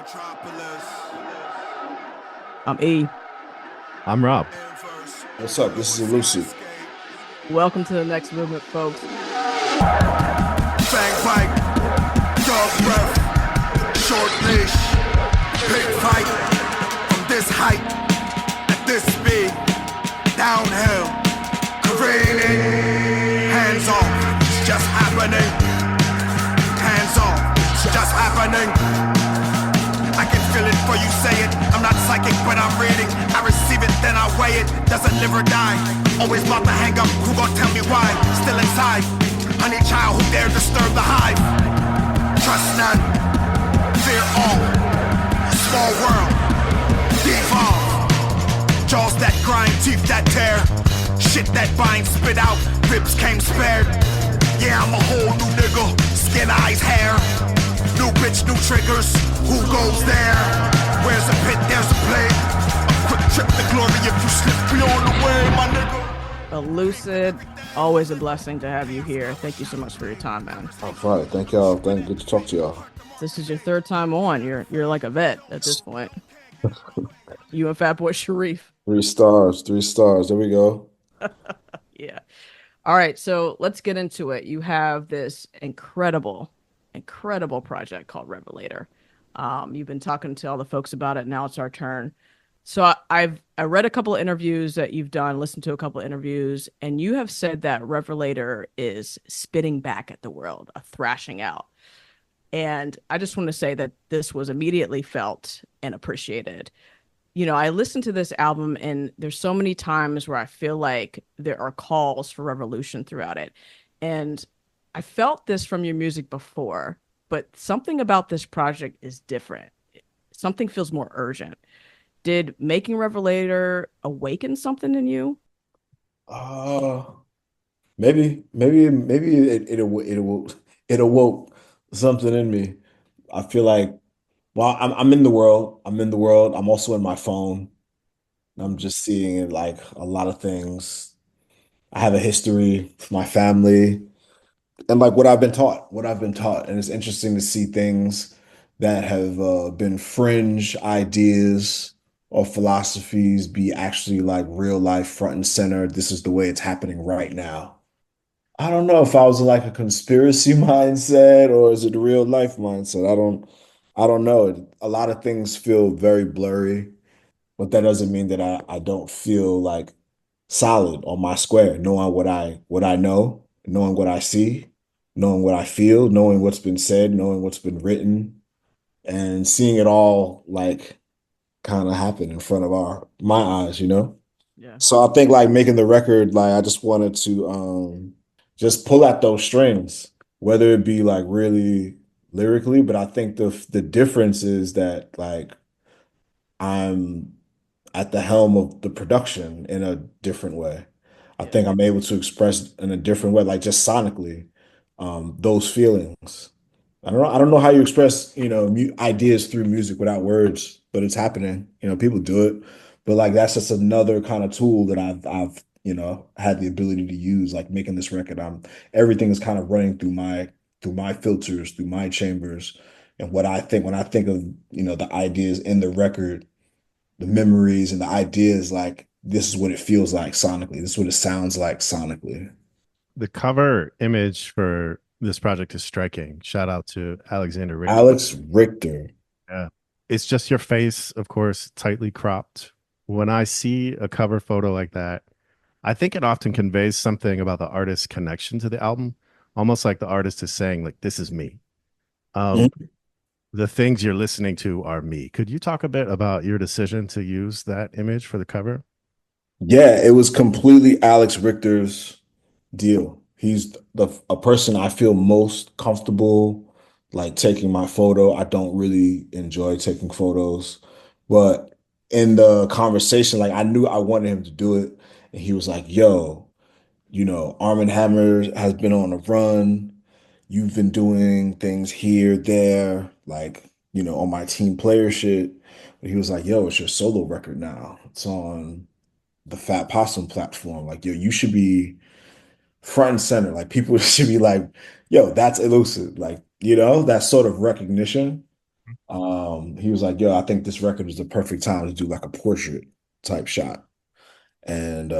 Metropolis. I'm E. I'm Rob. What's up? This is Elusive. Welcome to the next movement, folks. Fang fight, dog breath, short leash, big fight. From this height, at this speed, downhill, careening. Hands off, it's just happening. Hands off, it's just happening. I can feel it before you say it. I'm not psychic, but I'm reading. I receive it, then I weigh it. Doesn't live or die. Always about to hang up. Who gon' tell me why? Still inside. Honey child who dare disturb the hive. Trust none. Fear all. Small world. Devolve. Jaws that grind, teeth that tear. Shit that binds, spit out. Ribs came spared. Yeah, I'm a whole new nigga. Skin, eyes, hair. New bitch, new triggers. Who goes there? Where's a pit? There's a blade. A quick trip to glory if you slip me on the way, my nigga. Elucid, always a blessing to have you here. Thank you so much for your time, man. I'm fine. Thank y'all. Good to talk to y'all. This is your third time on. You're like a vet at this point. You and Fat Boy Sharif. 3 stars. 3 stars. There we go. Yeah. All right, so let's get into it. You have this incredible project called Revelator. You've been talking to all the folks about it. Now it's our turn. So I read a couple of interviews that you've done, listened to a couple of interviews, and you have said that Revelator is spitting back at the world, a thrashing out. And I just want to say that this was immediately felt and appreciated. You know, I listened to this album and there's so many times where I feel like there are calls for revolution throughout it. And I felt this from your music before, but something about this project is different. Something feels more urgent. Did making Revelator awaken something in you? Maybe it awoke something in me. I feel like, well, I'm in the world. I'm in the world. I'm also in my phone. I'm just seeing like a lot of things. I have a history with my family and like what I've been taught. And it's interesting to see things that have been fringe ideas or philosophies be actually like real life front and center. This is the way it's happening right now. I don't know if I was in like a conspiracy mindset or is it a real life mindset. I don't know. A lot of things feel very blurry, but that doesn't mean that I don't feel like solid on my square, knowing what I know, knowing what I see, knowing what I feel, knowing what's been said, knowing what's been written, and seeing it all like kind of happen in front of our my eyes. Yeah. So I think like making the record, like I just wanted to just pull at those strings, whether it be like really lyrically, but I think the difference is that like I'm at the helm of the production in a different way. I Yeah. think I'm able to express in a different way, like just sonically, those feelings. I don't know how you express, mu ideas through music without words, but it's happening. People do it, but like that's just another kind of tool that I've had the ability to use. Like making this record, everything is kind of running through my filters, through my chambers, and what I think when I think of the ideas in the record, the memories and the ideas, like this is what it feels like sonically. This is what it sounds like sonically. The cover image for this project is striking. Shout out to Alexander Richter. Alex Richter. Yeah. It's just your face, of course, tightly cropped. When I see a cover photo like that, I think it often conveys something about the artist's connection to the album, almost like the artist is saying, like, this is me. The things you're listening to are me. Could you talk a bit about your decision to use that image for the cover? Yeah, it was completely Alex Richter's deal. He's a person I feel most comfortable like taking my photo. I don't really enjoy taking photos, but in the conversation, like I knew I wanted him to do it, and he was like, "Yo, Arm& Hammer has been on a run. You've been doing things here, there, like, on my team player shit." But he was like, "Yo, it's your solo record now. It's on the Fat Possum platform. Like, yo, you should be front and center. Like, people should be like, yo, that's Elusive." Like, that sort of recognition. He was like, yo, I think this record is the perfect time to do like a portrait type shot. And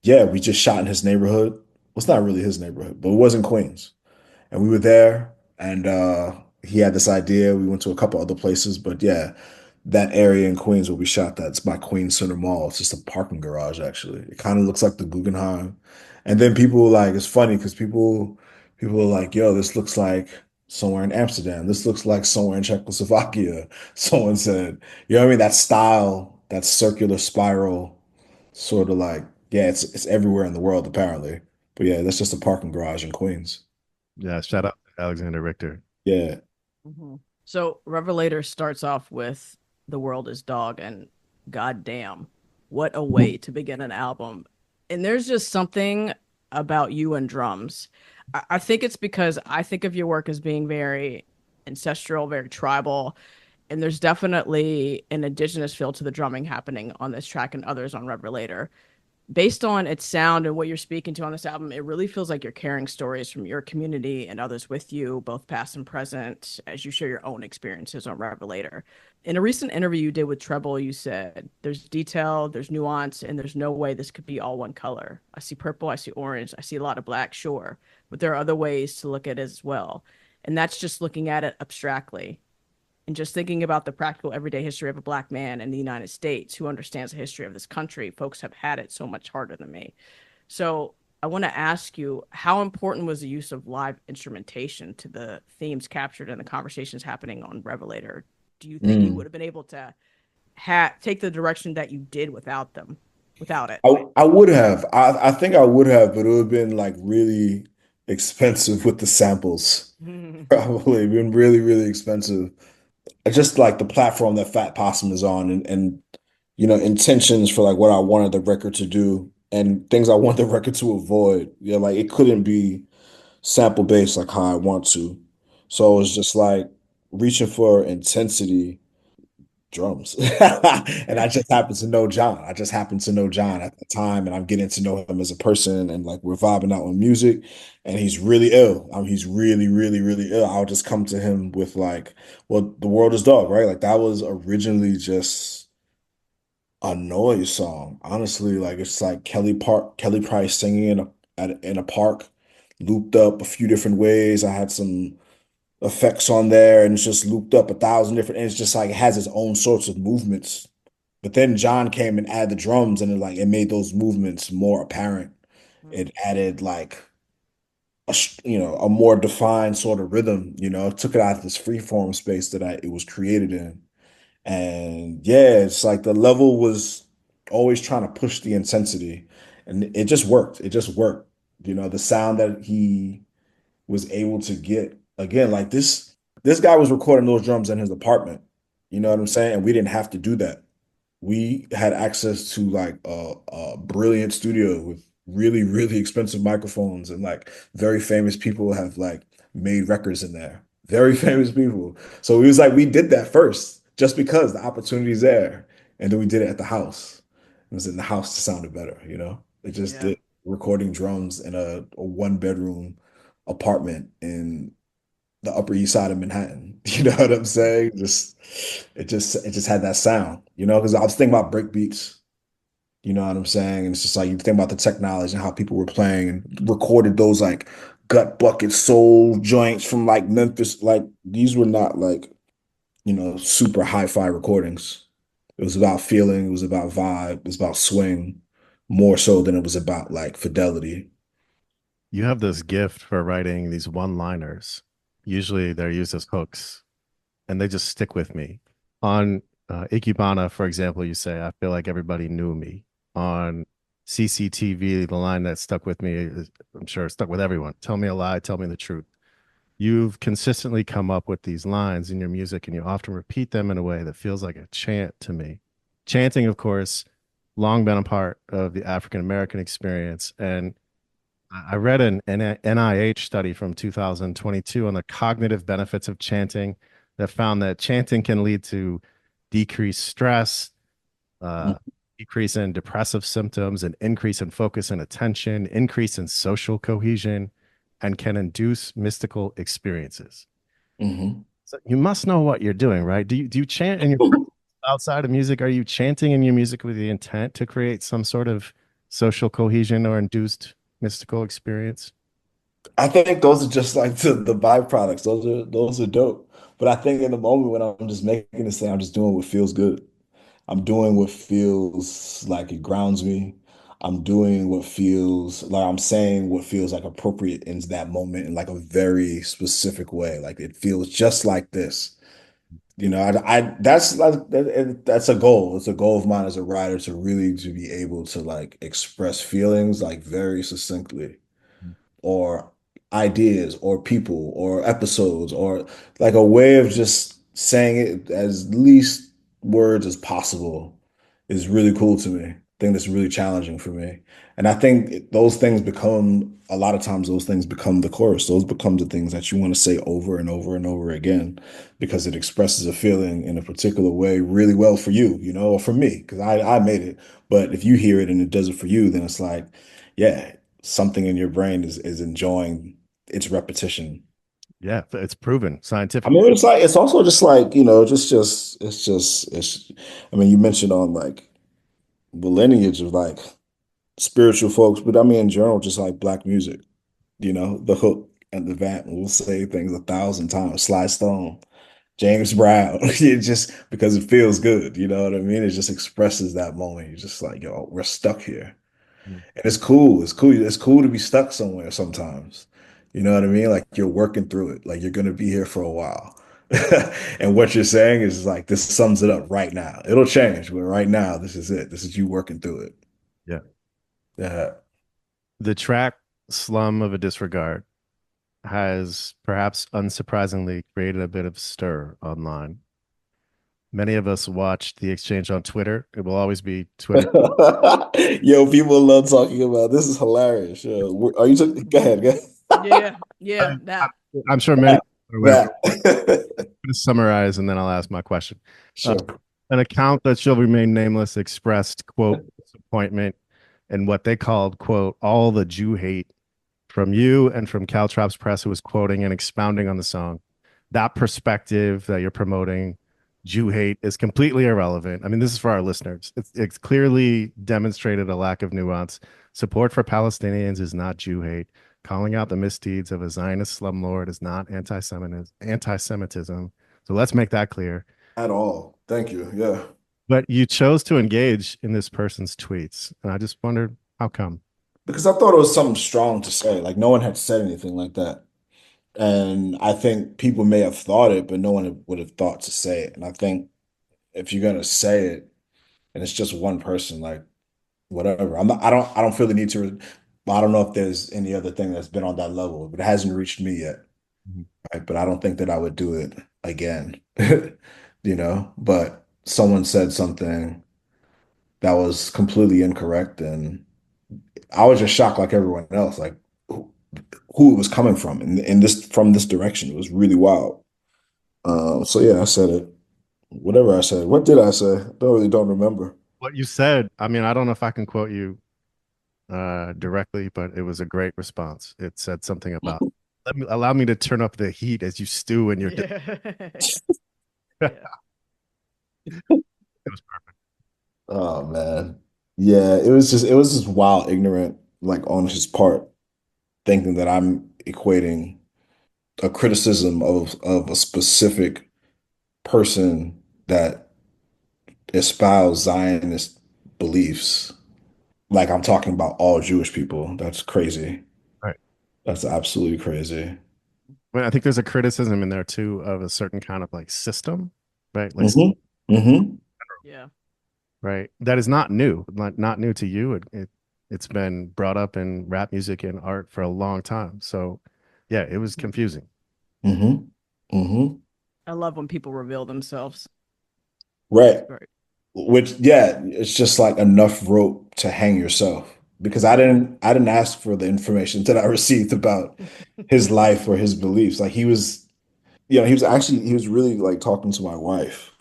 yeah, we just shot in his neighborhood. Well, it's not really his neighborhood, but it was in Queens. And we were there, and he had this idea. We went to a couple other places, but yeah, that area in Queens where we shot that's by Queens Center Mall. It's just a parking garage, actually. It kind of looks like the Guggenheim. And then people like it's funny because people are like, yo, this looks like somewhere in Amsterdam. This looks like somewhere in Czechoslovakia. Someone said, you know what I mean? That style, that circular spiral, sort of like, yeah, it's everywhere in the world apparently. But yeah, that's just a parking garage in Queens. Yeah, shout out to Alexander Richter. Yeah. Mhm. So Revelator starts off with "The World Is Dog," and goddamn, what a way to begin an album. And there's just something about you and drums. I think it's because I think of your work as being very ancestral, very tribal, and there's definitely an indigenous feel to the drumming happening on this track and others on Revelator. Based on its sound and what you're speaking to on this album, it really feels like you're carrying stories from your community and others with you, both past and present, as you share your own experiences on Revelator. In a recent interview you did with Treble, you said, "There's detail, there's nuance, and there's no way this could be all one color. I see purple, I see orange, I see a lot of black, sure, but there are other ways to look at it as well. And that's just looking at it abstractly and just thinking about the practical everyday history of a black man in the United States who understands the history of this country. Folks have had it so much harder than me. So I want to ask you, how important was the use of live instrumentation to the themes captured in the conversations happening on Revelator? Do you think you would Mm. have been able to take the direction that you did without it? I would have. I think I would have, but it would have been like really expensive with the samples. Probably been really, really expensive. Just like the platform that Fat Possum is on and intentions for like what I wanted the record to do and things I want the record to avoid. Yeah, like it couldn't be sample based like how I want to. So it was just like reaching for intensity drums. And I just happened to know John. I just happened to know John at the time, and I'm getting to know him as a person, and like we're vibing out on music, and he's really ill. He's really, really, really ill. I'll just come to him with like, well, the world is dog, right? Like that was originally just a noise song. Honestly, like it's like Kelly Price singing in a park, looped up a few different ways. I had some effects on there and it's just looped up 1,000 different and it's just like it has its own sorts of movements. But then John came and added the drums and it made those movements more apparent. It added like a more defined sort of rhythm, it took it out of this free form space that it was created in. And yeah, it's like the level was always trying to push the intensity and it just worked. It just worked. The sound that he was able to get again like this guy was recording those drums in his apartment, you know what I'm saying, and we didn't have to do that. We had access to like a brilliant studio with really, really expensive microphones and like very famous people have like made records in there, very famous people. So it was like we did that first just because the opportunity's there, and then we did it at the house. It was in the house that sounded better, it just Yeah. did. Recording drums in a one bedroom apartment in the Upper East Side of Manhattan. You know what I'm saying? It just had that sound, because I was thinking about break beats, you know what I'm saying? And it's just like you think about the technology and how people were playing and recorded those like gut bucket soul joints from like Memphis. Like these were not like, super hi-fi recordings. It was about feeling, it was about vibe, it was about swing, more so than it was about like fidelity. You have this gift for writing these one-liners. Usually they're used as hooks, and they just stick with me. On Ikebana, for example, you say, "I feel like everybody knew me." On CCTV, the line that stuck with me, I'm sure it stuck with everyone. "Tell me a lie, tell me the truth." You've consistently come up with these lines in your music, and you often repeat them in a way that feels like a chant to me. Chanting, of course, long been a part of the African American experience, and I read an NIH study from 2022 on the cognitive benefits of chanting that found that chanting can lead to decreased stress, uh, decrease in depressive symptoms, an increase in focus and attention, increase in social cohesion, and can induce mystical experiences. Mm-hmm. So you must know what you're doing, right? Do you chant in your outside of music? Are you chanting in your music with the intent to create some sort of social cohesion or induced mystical experience? I think those are just like the byproducts. Those are dope. But I think in the moment when I'm just making this thing, I'm just doing what feels good. I'm doing what feels like it grounds me. I'm doing what feels like I'm saying what feels like appropriate in that moment in like a very specific way. Like it feels just like this. I that's like that's a goal. It's a goal of mine as a writer to really to be able to like express feelings like very succinctly or ideas or people or episodes or like a way of just saying it as least words as possible is really cool to me. I think that's really challenging for me. And I think those things become a lot of times those things become the chorus. Those become the things that you want to say over and over and over again because it expresses a feeling in a particular way really well for you, or for me, because I made it. But if you hear it and it does it for you, then it's like, yeah, something in your brain is enjoying its repetition. Yeah, it's proven I scientifically. mean, it's like it's also just like, it's I mean, you mentioned on like the lineage of like spiritual folks, but I mean in general, just like black music, the hook and the vamp will say things 1,000 times. Sly Stone, James Brown, it just because it feels good, you know what I mean? It just expresses that moment. You're just like, yo, we're stuck here. Mm. And it's cool. It's cool. It's cool to be stuck somewhere sometimes. You know what I mean? Like you're working through it. Like you're gonna be here for a while. And what you're saying is like this sums it up right now. It'll change, but right now, this is it. This is you working through it. Yeah. Yeah. The track Slum of a Disregard has perhaps unsurprisingly created a bit of stir online. Many of us watched the exchange on Twitter. It will always be Twitter. Yo, people love talking about this is hilarious. Are you go ahead, go Yeah, yeah, I'm, that. I'm sure many ahead. people are aware, but That. I'm going to summarize and then I'll ask my question. Uh, Sure. an account that shall remain nameless expressed, quote, disappointment and what they called, quote, all the Jew hate from you and from Caltrops Press, who was quoting and expounding on the song. That perspective that you're promoting, Jew hate, is completely irrelevant. I mean, this is for our listeners. It's clearly demonstrated a lack of nuance. Support for Palestinians is not Jew hate. Calling out the misdeeds of a Zionist slumlord is not anti-Semitism. So let's make that clear. At all. Thank you. Yeah. But you chose to engage in this person's tweets, and I just wondered how come. Because I thought it was something strong to say. Like no one had said anything like that. And I think people may have thought it, but no one would have thought to say it. And I think if you're gonna say it, and it's just one person, like whatever. I don't feel the need to. I don't know if there's any other thing that's been on that level, but it hasn't reached me yet. Mhm. Right? But I don't think that I would do it again. But someone said something that was completely incorrect, and I was just shocked, like everyone else, like who it was coming from, in this from this direction. It was really wild. So yeah, I said it. Whatever I said. What did I say? Don't remember. What you said, I mean, I don't know if I can quote you directly, but it was a great response. It said something about allow me to turn up the heat as you stew in your Yeah. it Yeah. was perfect. Oh man. Yeah, it was just wild, ignorant, like on his part, thinking that I'm equating a criticism of a specific person that espouse Zionist beliefs. Like I'm talking about all Jewish people. That's crazy. Right. That's absolutely crazy. But I think there's a criticism in there too of a certain kind of like system, right? Like Hmm. Hmm. Yeah. right. That is not new, not new to you. It's been brought up in rap music and art for a long time. So yeah, it was confusing. Hmm. Hmm. I love when people reveal themselves. It's Right. great. Which, yeah, it's just like enough rope to hang yourself. Because I didn't ask for the information that I received about his life or his beliefs. Like he was really like talking to my wife,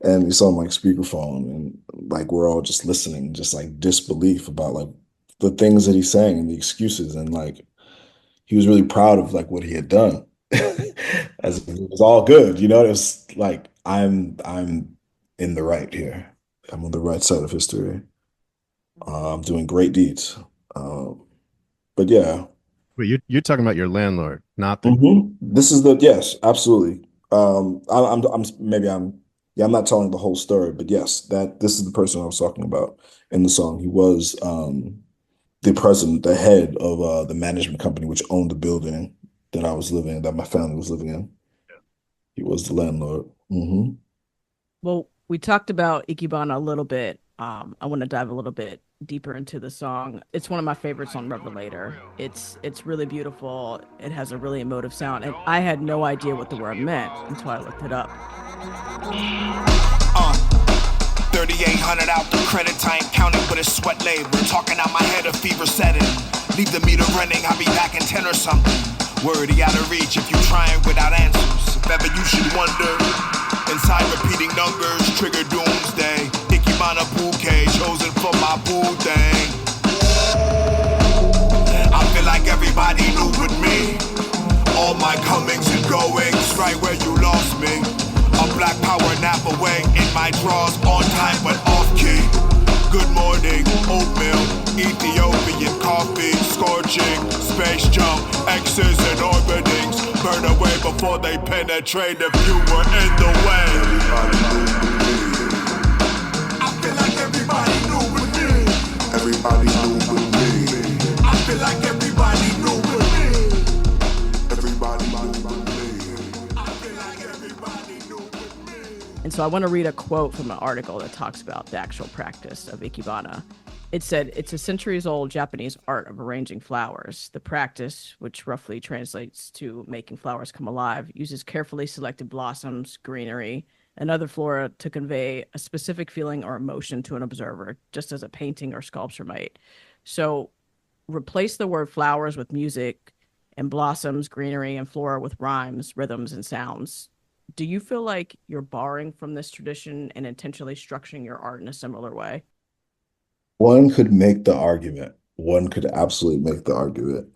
and he's on like speakerphone, and like we're all just listening, just like disbelief about like the things that he's saying and the excuses, and like he was really proud of like what he had done. As if it was all good, you know. It was like I'm in the right here. I'm on the right side of history. I'm doing great deeds. Um, but yeah. Wait, you're talking about your landlord, not the. This is the yes, absolutely. I'm maybe I'm yeah, I'm not telling the whole story, but yes, that this is the person I was talking about in the song. He was the president, the head of the management company which owned the building that I was living, that my family was living in. He was the landlord. Well, we talked about Ikebana a little bit. I want to dive a little bit deeper into the song. It's one of my favorites on Revelator. It's really beautiful. It has a really emotive sound, and I had no idea what the word meant until I looked it up. 3,800 out the credit, I ain't counting, but it's sweat labor. Talking out my head, a fever setting. Leave the meter running, I'll be back in 10 or something. Word, he out of reach if you trying without answers. If ever you should wonder, inside repeating numbers, trigger doomsday. Ikebana bouquet, chosen for my boo thing. I feel like everybody knew with me. All my comings and goings, right where you lost me. A black power nap away in my drawers, on time but off key. Good morning, oatmeal, Ethiopian coffee, scorching, space jump, X's and orbitings. Burn away before they penetrate if you were in the way. I feel like everybody knew with me. Everybody knew with me. I feel like everybody knew with me. Everybody knew with me. I feel like everybody knew with me. And so I want to read a quote from an article that talks about the actual practice of Ikebana. It said, it's a centuries-old Japanese art of arranging flowers. The practice, which roughly translates to making flowers come alive, uses carefully selected blossoms, greenery, and other flora to convey a specific feeling or emotion to an observer, just as a painting or sculpture might. So replace the word flowers with music and blossoms, greenery, and flora with rhymes, rhythms, and sounds. Do you feel like you're borrowing from this tradition and intentionally structuring your art in a similar way? One could make the argument. One could absolutely make the argument.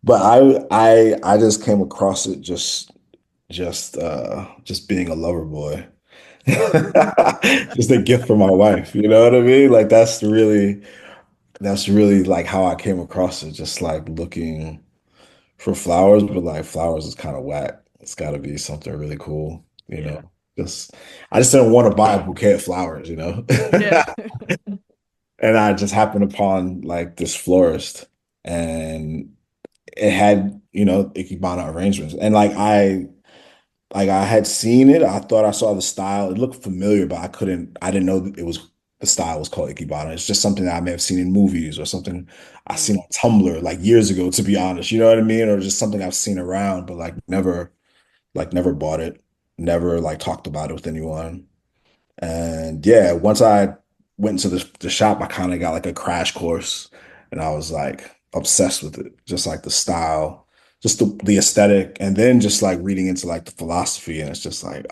But I just came across it just being a lover boy. Just a gift from my wife, you know what I mean? Like that's really like how I came across it, just like looking for flowers, but like flowers is kind of whack. It's got to be something really cool, you Yeah. know. Just I just didn't want to buy a bouquet of flowers, you know. Yeah. And I just happened upon like this florist and it had, Ikebana arrangements. And like I had seen it. I thought I saw the style. It looked familiar, but I didn't know that it was the style was called Ikebana. It's just something that I may have seen in movies or something I seen Mm. on Tumblr like years ago, to be honest. You know what I mean? Or just something I've seen around, but like never bought it, never like talked about it with anyone. And yeah, once I went into the shop, I kind of got like a crash course and I was like obsessed with it. Just like the style, just the aesthetic, and then just like reading into like the philosophy. And it's just like,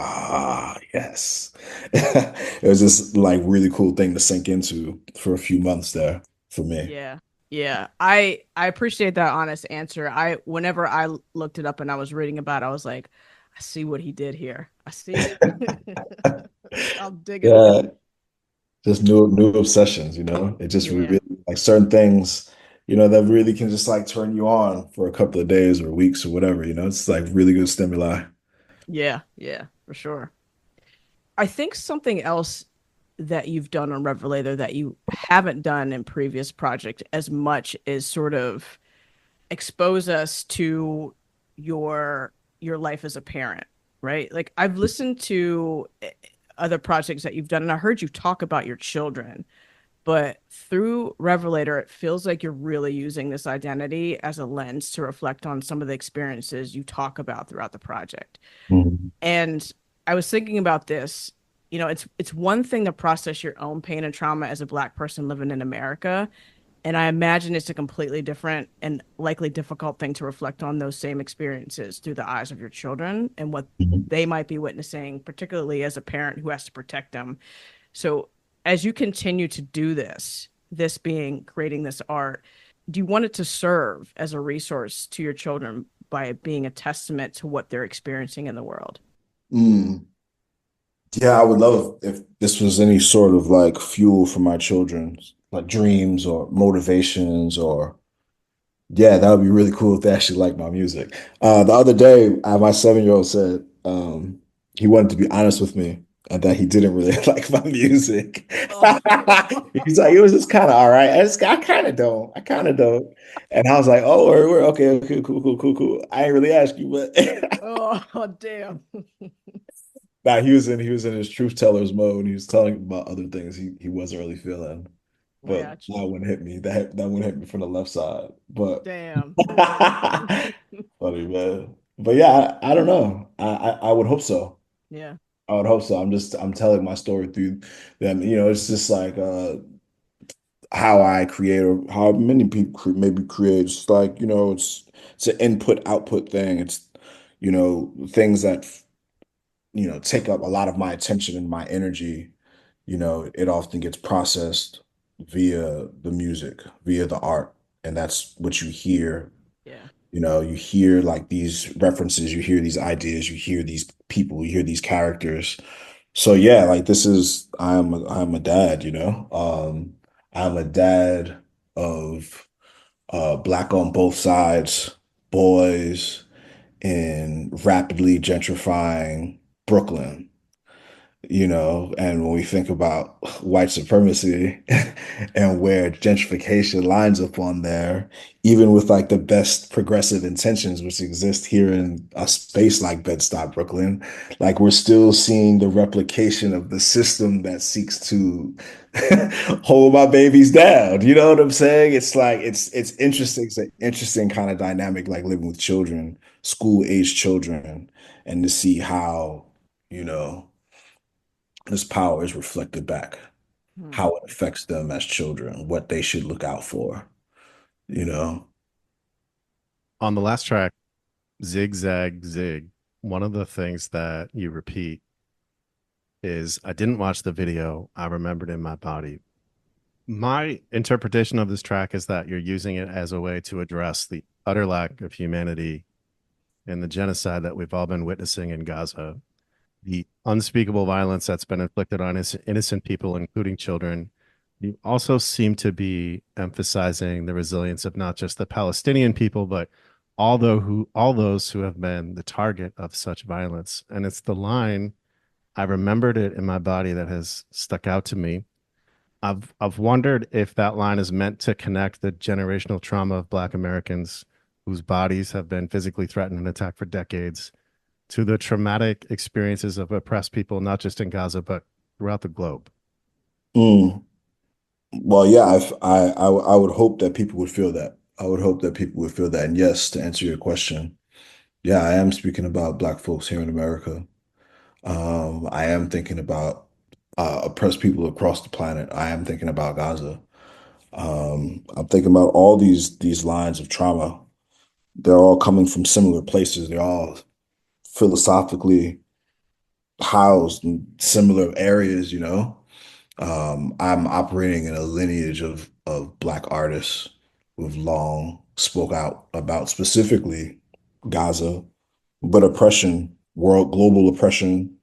yes. It was just like really cool thing to sink into for a few months there for me. Yeah. Yeah. I appreciate that honest answer. Whenever I looked it up and I was reading about it, I was like, I see what he did here. I see it. I'm digging it. Yeah, just new obsessions, you know. It just Yeah. really like certain things, that really can just like turn you on for a couple of days or weeks or whatever, you know. It's like really good stimuli. Yeah. Yeah, for sure. I think something else that you've done on Revelator that you haven't done in previous project as much is sort of expose us to your life as a parent, right? Like I've listened to other projects that you've done and I heard you talk about your children, but through Revelator it feels like you're really using this identity as a lens to reflect on some of the experiences you talk about throughout the project. Mhm. And I was thinking about this. It's one thing to process your own pain and trauma as a Black person living in America, and I imagine it's a completely different and likely difficult thing to reflect on those same experiences through the eyes of your children and what Mhm. they might be witnessing, particularly as a parent who has to protect them. So, as you continue to do this being creating this art, do you want it to serve as a resource to your children, by it being a testament to what they're experiencing in the world. Mm. Yeah, I would love if this was any sort of like fuel for my children's like dreams or motivations or yeah, that would be really cool if they actually like my music. The other day, my 7-year-old said he wanted to be honest with me and that he didn't really like my music. Oh. He's like, it was just kind of all right. I kind of don't. I kind of don't. And I was like, oh, we're okay, okay, cool, cool, cool, cool. I ain't really ask you, but Oh, damn. nah, he was in his truth teller's mode. He was telling about other things he wasn't really feeling. But Gotcha. that one hit me. That one hit me from the left side. But Damn. funny, man. But yeah, I don't know. I would hope so. Yeah. I would hope so. I'm telling my story through them. You know, it's just like how I create or how many people maybe create. It's like, you know, it's an input output thing. It's, you know, things that you know take up a lot of my attention and my energy. You know, it often gets processed via the music, via the art, and that's what you hear. Yeah. You know, you hear like these references, you hear these ideas, you hear these people, you hear these characters. So yeah, like this is I'm a dad, you know. I'm a dad of black on both sides, boys in rapidly gentrifying Brooklyn, you know, and when we think about white supremacy and where gentrification lines up on there, even with like the best progressive intentions which exist here in a space like Bed-Stuy, Brooklyn, like we're still seeing the replication of the system that seeks to hold my babies down. You know what I'm saying? It's like it's interesting. It's an interesting kind of dynamic, like living with children, school age children, and to see how, you know, this power is reflected back, Hmm. how it affects them as children, what they should look out for, you know? On the last track, Zig Zag Zig, one of the things that you repeat is I didn't watch the video. I remembered in my body. My interpretation of this track is that you're using it as a way to address the utter lack of humanity and the genocide that we've all been witnessing in Gaza, the unspeakable violence that's been inflicted on innocent people, including children. You also seem to be emphasizing the resilience of not just the Palestinian people, but all those who have been the target of such violence. And it's the line, I remembered it in my body, that has stuck out to me. I've wondered if that line is meant to connect the generational trauma of Black Americans whose bodies have been physically threatened and attacked for decades to the traumatic experiences of oppressed people, not just in Gaza, but throughout the globe. Mm. Well, yeah, I would hope that people would feel that. I would hope that people would feel that. And yes, to answer your question, yeah, I am speaking about Black folks here in America. I am thinking about oppressed people across the planet. I am thinking about Gaza. I'm thinking about all these lines of trauma. They're all coming from similar places. They're all philosophically housed in similar areas, you know. I'm operating in a lineage of Black artists who've long spoke out about specifically Gaza, but oppression, world global oppression,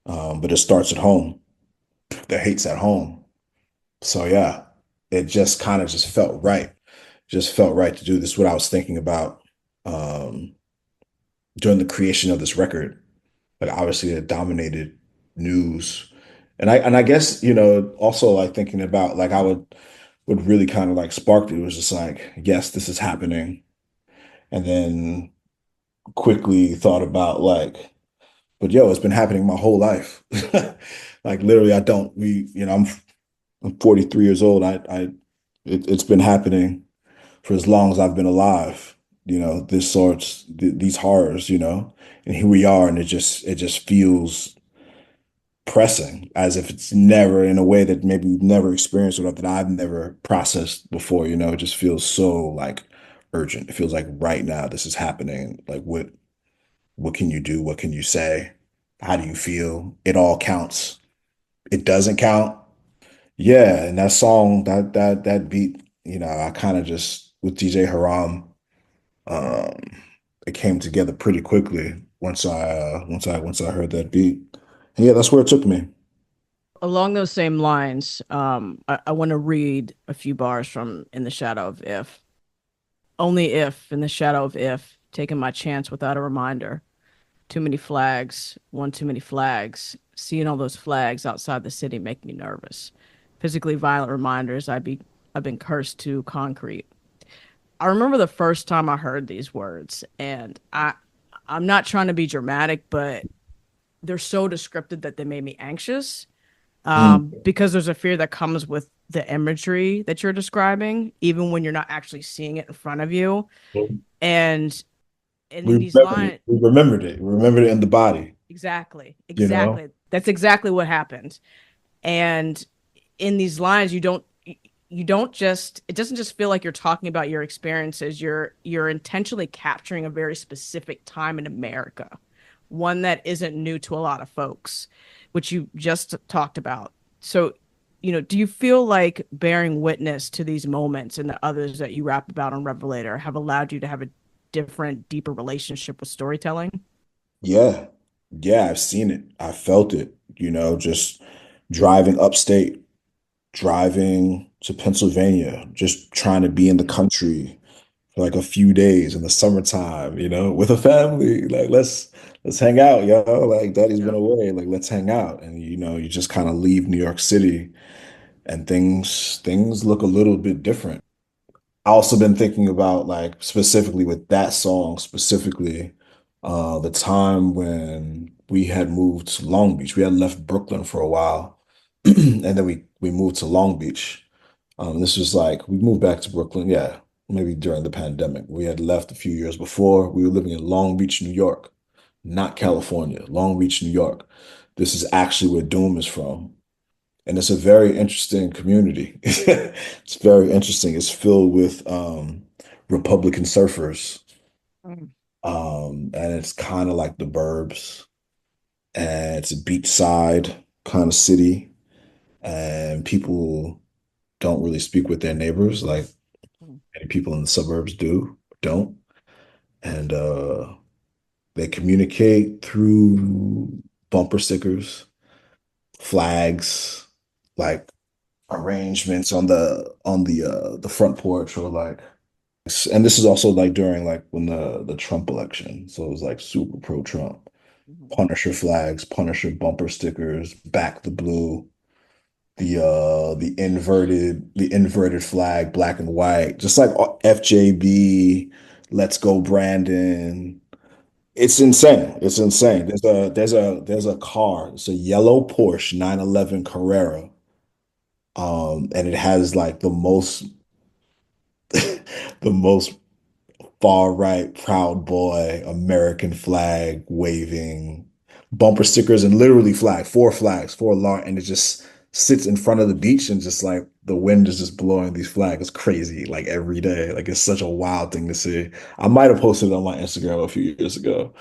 but it starts at home. The hate's at home. So yeah, it just kind of just felt right. Just felt right to do this. What I was thinking about um, during the creation of this record. Like obviously it dominated news. And I guess, you know, also like thinking about like I would really kind of like sparked it was just like, yes, this is happening. And then quickly thought about like, but yo, it's been happening my whole life. Like literally I don't we, you know, I'm 43 years old. It's been happening for as long as I've been alive, you know, these horrors, you know. And here we are and it just feels pressing as if it's never in a way that maybe we've never experienced or that I've never processed before, you know, it just feels so like urgent. It feels like right now this is happening. Like what can you do? What can you say? How do you feel? It all counts. It doesn't count. Yeah, and that song, that beat, you know, I kind of just with DJ Haram, um, it came together pretty quickly once I heard that beat. And yeah, that's where it took me. Along those same lines, I want to read a few bars from In the Shadow of If. Only if, in the shadow of if, taking my chance without a reminder. Too many flags, one too many flags. Seeing all those flags outside the city make me nervous. Physically violent reminders I've been cursed to concrete. I remember the first time I heard these words, and I'm not trying to be dramatic, but they're so descriptive that they made me anxious. Mm. Because there's a fear that comes with the imagery that you're describing, even when you're not actually seeing it in front of you. And in these lines, We remembered it. We remembered it in the body, exactly, you know? exactly. That's exactly what happened. And in these lines, you don't just it doesn't just feel like you're talking about your experiences. You're intentionally capturing a very specific time in America, one that isn't new to a lot of folks, which you just talked about. So, do you feel like bearing witness to these moments and the others that you rap about on Revelator have allowed you to have a different, deeper relationship with storytelling? Yeah. Yeah, I've seen it. I felt it, just driving upstate, driving to Pennsylvania, just trying to be in the country for like a few days in the summertime, with a family. Like let's hang out, yo. Like daddy's been Yeah. away. Like let's hang out. And you just kind of leave New York City and things look a little bit different. I also been thinking about like specifically with that song specifically, the time when we had moved to Long Beach. We had left Brooklyn for a while, and then we moved to Long Beach. This was like we moved back to Brooklyn, yeah, maybe during the pandemic. We had left a few years before. We were living in Long Beach, New York, not California. Long Beach, New York. This is actually where Doom is from. And it's a very interesting community. It's very interesting. It's filled with Republican surfers. Mm. And it's kind of like the burbs. And it's a beachside kind of city. And people don't really speak with their neighbors like Mm. many people in the suburbs don't. And they communicate through bumper stickers, flags, like arrangements on the front porch or like, and this is also like during like when the Trump election, so it was like super pro Trump. Mhm. Punisher flags, Punisher bumper stickers, back the blue, the inverted flag, black and white, just like FJB, Let's Go Brandon. It's insane. It's insane. There's a car. It's a yellow Porsche 911 Carrera. And it has like the most the most far right Proud Boy American flag waving bumper stickers and literally four flags, four large, and it just sits in front of the beach and just like the wind is just blowing these flags. It's crazy, like every day. Like it's such a wild thing to see. I might have posted it on my Instagram a few years ago,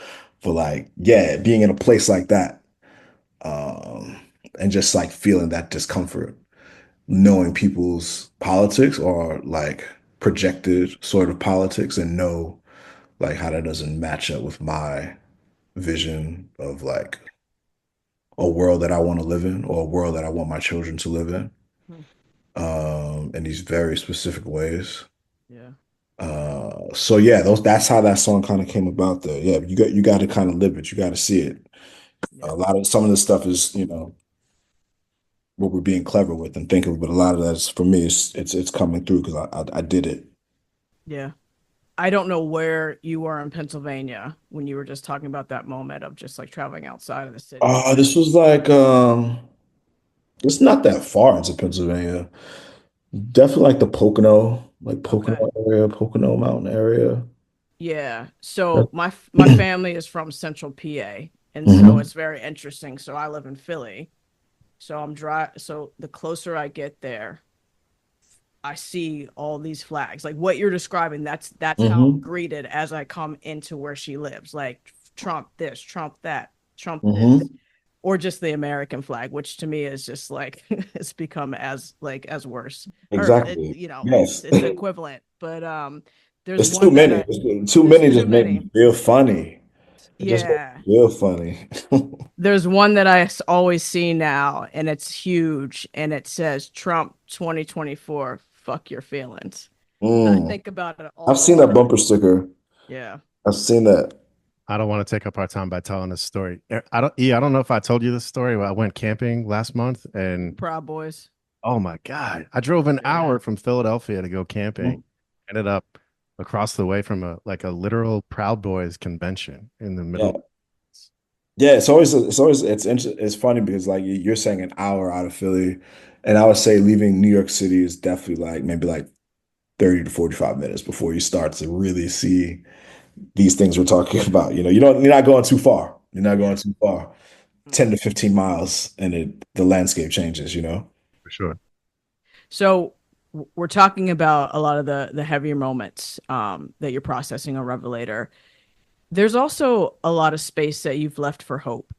but like, yeah, being in a place like that, um, and just like feeling that discomfort, knowing people's politics or like projected sort of politics and know like how that doesn't match up with my vision of like a world that I want to live in or a world that I want my children to live Mhm. in these very specific ways. Yeah. So yeah, that's how that song kind of came about though. Yeah, you got to kind of live it. You got to see it. A Yeah. lot of some of this stuff is, what we're being clever with and thinking, but a lot of that's for me, it's coming through because I did it. Yeah. I don't know where you were in Pennsylvania when you were just talking about that moment of just like traveling outside of the city, but This was like it's not that far into Pennsylvania. Definitely like the Pocono, like okay. Pocono area, Pocono Mountain area. Yeah. So my family is from Central PA, and so Hmm. it's very interesting. So I live in Philly. So so the closer I get there, I see all these flags. Like what you're describing, that's how I'm Hmm. greeted as I come into where she lives. Like Trump this, Trump that, Trump this. Hmm. Or just the American flag, which to me is just like it's become as worse. Or Exactly. it's Yes. it's equivalent. But There's It's too one that many. I Too there's many too just make many. me feel funny. It just makes Yeah. me feel funny. There's one that always see now, and it's huge, and it says Trump 2024, fuck your feelings. And I Mm. think about it I've all the seen that time. bumper sticker. Yeah. I've seen that. I don't want to take up our time by telling this story. I don't know if I told you this story. I went camping last month and Proud Boys. oh my God, I drove an Yeah. hour from Philadelphia to go camping. Mhm. Ended up across the way from a literal Proud Boys convention in the Yeah. middle. Yeah, it's funny because like you're saying an hour out of Philly, and I would say leaving New York City is definitely like maybe like 30 to 45 minutes before you start to really see these things we're talking about. You're not going too far. You're not going Yeah. too far. Mm. 10 to 15 miles and the landscape changes. For sure. So we're talking about a lot of the heavier moments that you're processing on Revelator. There's also a lot of space that you've left for hope.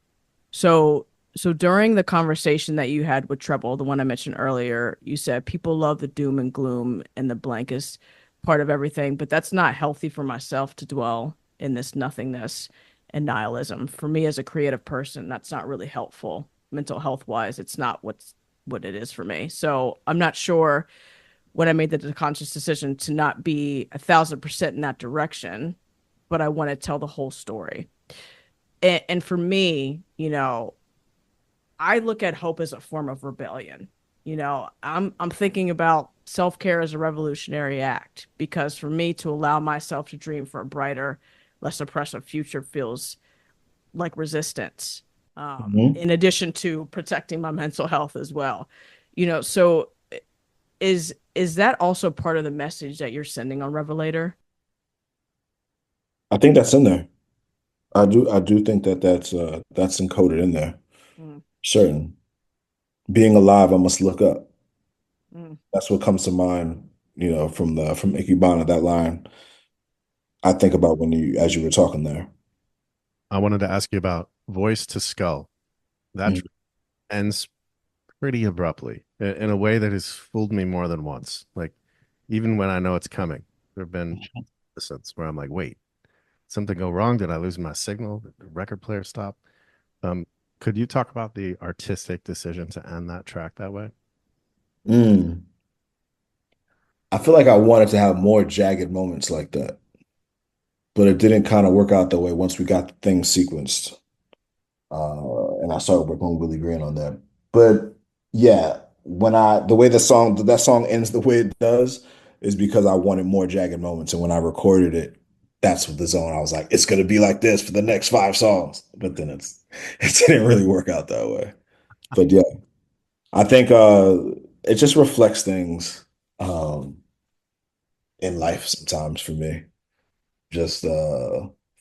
So so during the conversation that you had with Treble, the one I mentioned earlier, you said people love the doom and gloom and the blankest part of everything, but that's not healthy for myself to dwell in this nothingness and nihilism. For me as a creative person, that's not really helpful mental health wise. It's not what it is for me. So I'm not sure when I made the conscious decision to not be 1,000% in that direction, but I want to tell the whole story. And for me, I look at hope as a form of rebellion. I'm thinking about self-care as a revolutionary act because for me to allow myself to dream for a brighter, less oppressive future feels like resistance. Mhm. In addition to protecting my mental health as well. So is that also part of the message that you're sending on Revelator? I think that's in there. I do think that's encoded in there. Mm, Certain. Being alive, I must look up. mm. That's what comes to mind, from Ikebana, that line. I think about as you were talking there. I wanted to ask you about Voice to Skull. That Mhm. track ends pretty abruptly in a way that has fooled me more than once. Like even when I know it's coming, there have been instances where I'm like, wait, something go wrong? Did I lose my signal? Did the record player stop? Um, could you talk about the artistic decision to end that track that way? Mm. I feel like I wanted to have more jagged moments like that, but it didn't kind of work out that way once we got the thing sequenced. And I started working with Willie Green on that. But yeah, the way that song ends the way it does is because I wanted more jagged moments. And when I recorded it, that's what the zone I was like, it's gonna be like this for the next 5 songs. But then it didn't really work out that way. But yeah, I think it just reflects things um in life sometimes for me. Just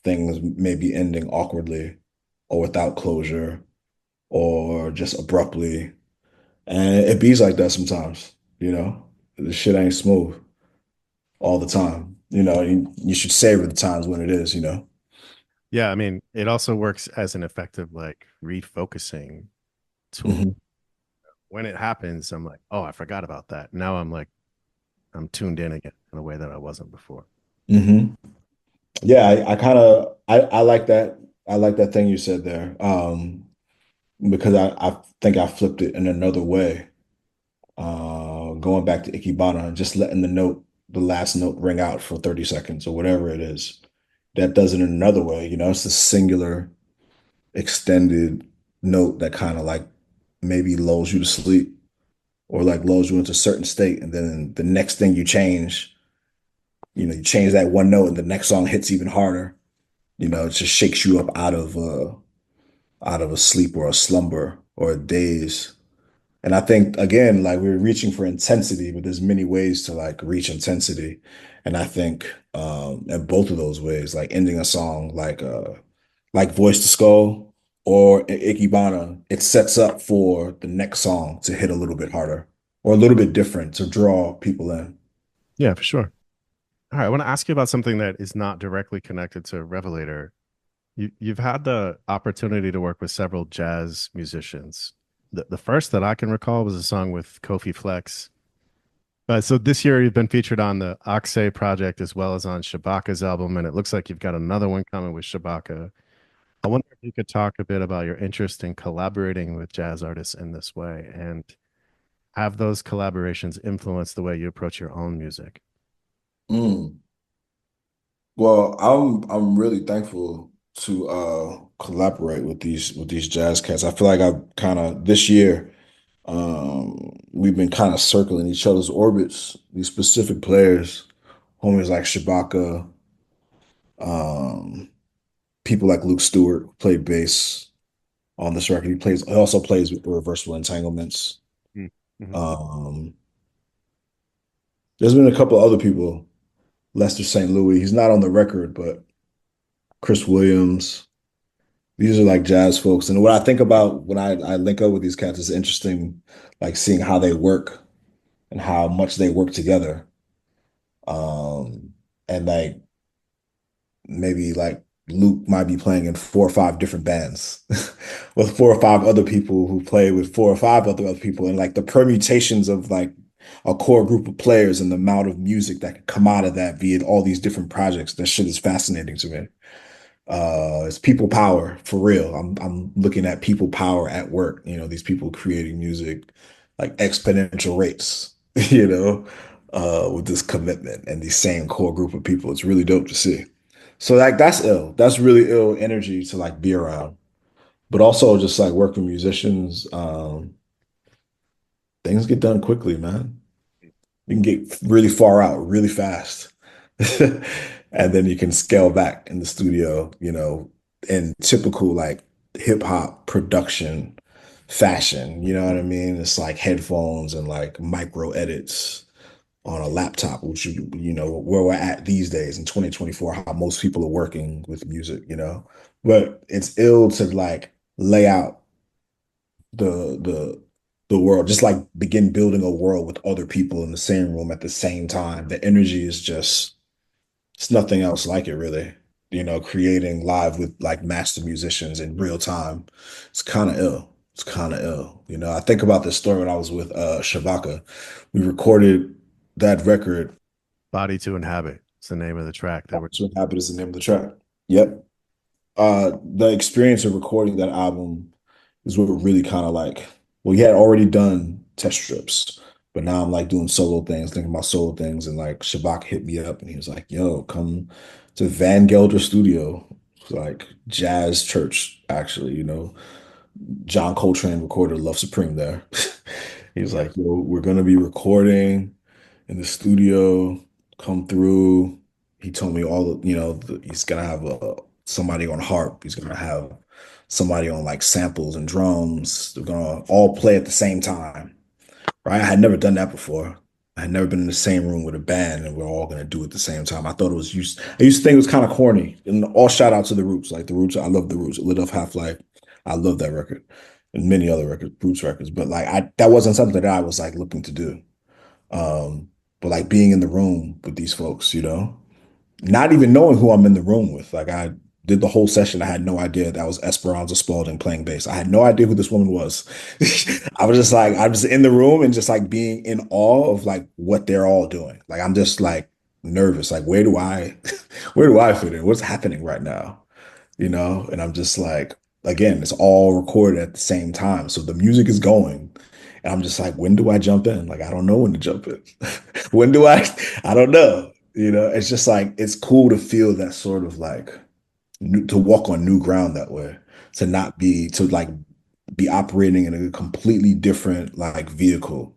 things maybe ending awkwardly or without closure or just abruptly. And it bees like that sometimes, you know. The shit ain't smooth all the time. You should savor the times when it is. Yeah, I mean, it also works as an effective like refocusing tool. Hmm. When it happens, I'm like, oh, I forgot about that. Now I'm like, I'm tuned in again in a way that I wasn't before. Hmm. Yeah, I kind of I like that. I like that thing you said there. Because I think I flipped it in another way. Going back to Ikebana and just letting the last note ring out for 30 seconds or whatever it is. That does it in another way. It's a singular extended note that kind of like maybe lulls you to sleep or like lulls you into a certain state. And then the next thing you change that one note and the next song hits even harder. It just shakes you up out of a sleep or a slumber or a daze. And I think again, like we're reaching for intensity, but there's many ways to like reach intensity. And I think in both of those ways, like ending a song like Voice to Skull or Ikebana, it sets up for the next song to hit a little bit harder or a little bit different to draw people in. Yeah, for sure. All right, I want to ask you about something that is not directly connected to Revelator. You've had the opportunity to work with several jazz musicians. The first that I can recall was a song with Kofi Flex. So this year you've been featured on the Oxay project as well as on Shabaka's album, and it looks like you've got another one coming with Shabaka. I wonder if you could talk a bit about your interest in collaborating with jazz artists in this way, and have those collaborations influence the way you approach your own music? Mm. Well, I'm really thankful to collaborate with these jazz cats. I feel like I've kind of this year we've been kind of circling each other's orbits. These specific players, homies like Shabaka, um, people like Luke Stewart who played bass on this record. He also plays with reversible entanglements. Mm-hmm. Um, there's been a couple other people. Lester St. Louis, he's not on the record, but Chris Williams. These are like jazz folks. And what I think about when I link up with these cats is interesting, like seeing how they work and how much they work together. And like maybe like Luke might be playing in 4 or 5 different bands with 4 or 5 other people who play with 4 or 5 other people. And like the permutations of like a core group of players and the amount of music that can come out of that via all these different projects. That shit is fascinating to me. It's people power for real. I'm looking at people power at work. You know, these people creating music like exponential rates. You know, with this commitment and the same core group of people. It's really dope to see. So like that's ill. That's really ill energy to like be around. But also just like working with musicians, things get done quickly, man. You can get really far out really fast. And then you can scale back in the studio, you know, in typical like hip hop production fashion. You know what I mean? It's like headphones and like micro edits on a laptop, which you know where we're at these days in 2024, how most people are working with music, you know. But it's ill to like lay out the the the world, just like begin building a world with other people in the same room at the same time. The energy is just it's nothing else like it really. You know, creating live with like master musicians in real time. It's kind of ill. It's kind of ill. You know, I think about this story when I was with Shabaka. We recorded that record. Body to Inhabit. It's the name of the track that we're. What Happened is the name of the track. Yep. The experience of recording that album is what really kind of like, well, he had already done test strips, but now I'm like doing solo things, thinking about solo things, and like Shabak hit me up and he was like, "Yo, come to Van Gelder Studio." It's like jazz church, actually, you know. John Coltrane recorded Love Supreme there. He was Yeah. like, "Yo, we're gonna be recording in the studio. Come through." He told me all the, you know, he's gonna have somebody on harp. He's gonna have somebody on like samples and drums. They're gonna all play at the same time, right? I had never done that before. I had never been in the same room with a band and we're all gonna do it at the same time. I thought it was used. I used to think it was kind of corny. And all shout out to the Roots. Like the Roots, I love the Roots. Lit Up Half Life. I love that record and many other records, Roots records. But like I that wasn't something that I was like looking to do. But like being in the room with these folks, you know, not even knowing who I'm in the room with. Like I did the whole session. I had no idea that was Esperanza Spalding playing bass. I had no idea who this woman was. I was just like, I was in the room and just like being in awe of like what they're all doing. Like I'm just like nervous. Like where do I fit in? What's happening right now? You know? And I'm just like, again, it's all recorded at the same time. So the music is going. And I'm just like, when do I jump in? Like, I don't know when to jump in. When do I don't know. You know, it's just like it's cool to feel that sort of like to walk on new ground that way, to not be to like be operating in a completely different like vehicle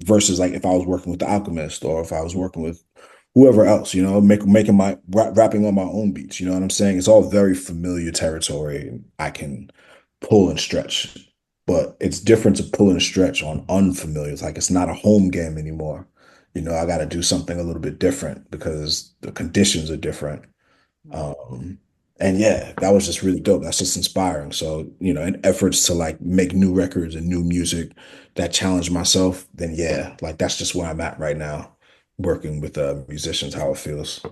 versus like if I was working with the Alchemist or if I was working with whoever else, you know, making my rapping on my own beats. You know what I'm saying? It's all very familiar territory, and I can pull and stretch. But it's different to pull and stretch on unfamiliar. It's like it's not a home game anymore. You know, I got to do something a little bit different because the conditions are different. Um, and yeah, that was just really dope. That's just inspiring. So, you know, in efforts to like make new records and new music that challenge myself, then yeah, like that's just where I'm at right now, working with musicians, how it feels.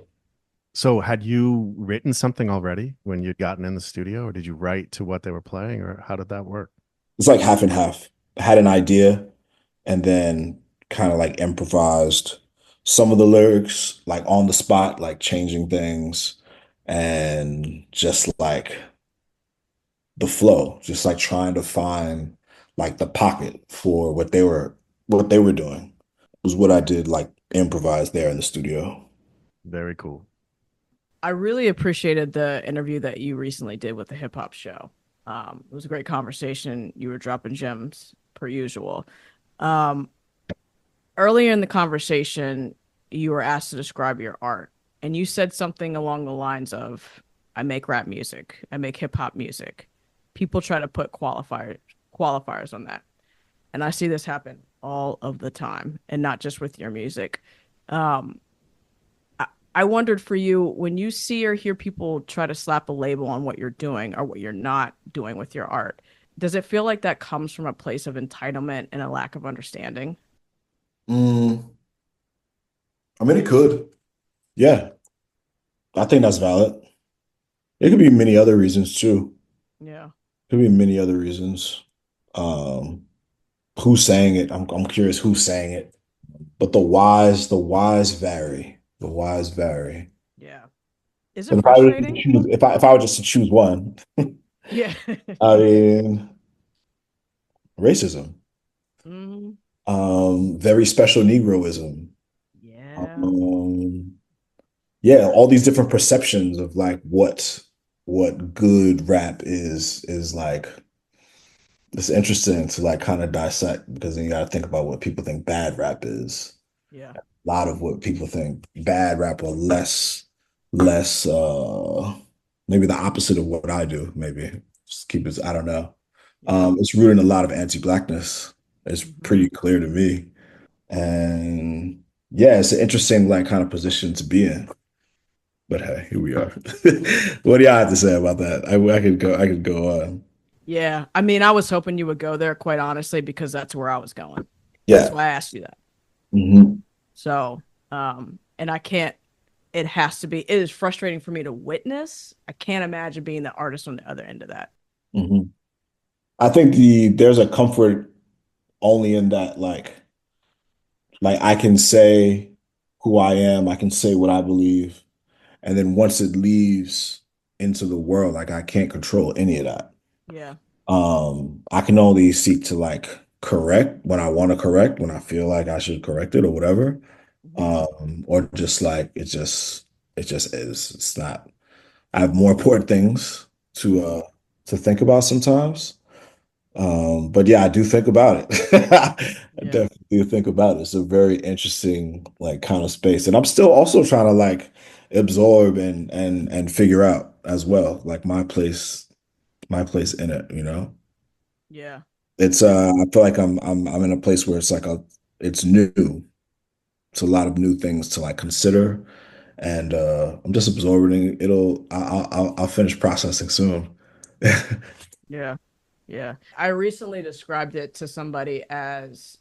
So had you written something already when you'd gotten in the studio, or did you write to what they were playing, or how did that work? It's like half and half. I had an idea and then kind of like improvised some of the lyrics, like on the spot, like changing things and just like the flow, just like trying to find like the pocket for what they were doing was what I did, like improvise there in the studio. Very cool. I really appreciated the interview that you recently did with the hip hop show. It was a great conversation. You were dropping gems per usual. Um, Earlier in the conversation, you were asked to describe your art, and you said something along the lines of, "I make rap music. I make hip hop music." People try to put qualifiers on that, and I see this happen all of the time, and not just with your music. Um, I wondered for you, when you see or hear people try to slap a label on what you're doing or what you're not doing with your art, does it feel like that comes from a place of entitlement and a lack of understanding? Mm, I mean, it could. Yeah, I think that's valid. It could be many other reasons too. Yeah. Could be many other reasons. Um, who's saying it? I'm curious who's saying it. But the whys vary. The whys vary. Yeah. Is it But frustrating? if I were just to choose one, Yeah. I mean, racism, Hmm. very special Negroism, Yeah. um, yeah, all these different perceptions of like what good rap is like. It's interesting to like kind of dissect because then you got to think about what people think bad rap is. Yeah. A lot of what people think bad rap or less maybe the opposite of what I do, maybe. Just keep it, I don't know. Yeah. It's rooted in a lot of anti-blackness. It's Hmm. pretty clear to me. And yeah, it's an interesting like kind of position to be in. But hey, here we are. What do y'all have to say about that? I could go on. Yeah. I mean, I was hoping you would go there, quite honestly, because that's where I was going. That's Yeah. why I asked you that. Hmm. So, and I can't, it has to be, it is frustrating for me to witness. I can't imagine being the artist on the other end of that. Hmm. I think there's a comfort only in that like I can say who I am, I can say what I believe, and then once it leaves into the world, like I can't control any of that. Yeah. I can only seek to like correct when I want to correct, when I feel like I should correct it or whatever. Hmm. Or just like it just is. It's not. I have more important things Hmm. to think about sometimes. But yeah, I do think about it. I Yeah. definitely do think about it. It's a very interesting like kind of space. And I'm still also trying to like absorb and figure out as well, like my place in it, you know? Yeah. It's I feel like I'm in a place where it's like it's new. It's a lot of new things to like consider. And I'm just absorbing it. I'll finish processing soon. Yeah. Yeah. I recently described it to somebody as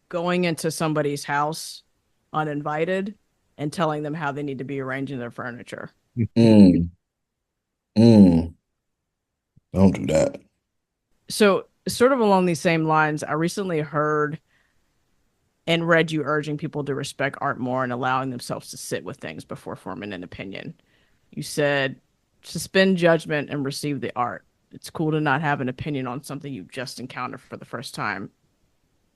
going into somebody's house uninvited and telling them how they need to be arranging their furniture. Mm, mm, don't do that. So, sort of along these same lines, I recently heard and read you urging people to respect art more and allowing themselves to sit with things before forming an opinion. You said, suspend judgment and receive the art. It's cool to not have an opinion on something you just encountered for the first time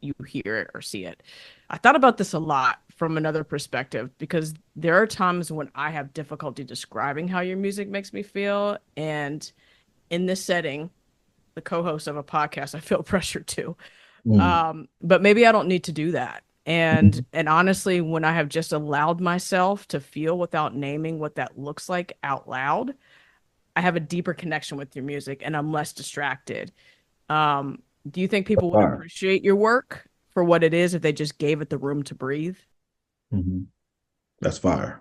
you hear it or see it. I thought about this a lot from another perspective because there are times when I have difficulty describing how your music makes me feel. And in this setting, the co host of a podcast, I feel pressure to. Mm, But maybe I don't need to do that. And honestly, when I have just allowed myself to feel without naming what that looks like out loud, I have a deeper connection with your music and I'm less distracted. Um, do you think people would fire. appreciate your work for what it is if they just gave it the room to breathe? Mhm. That's fire.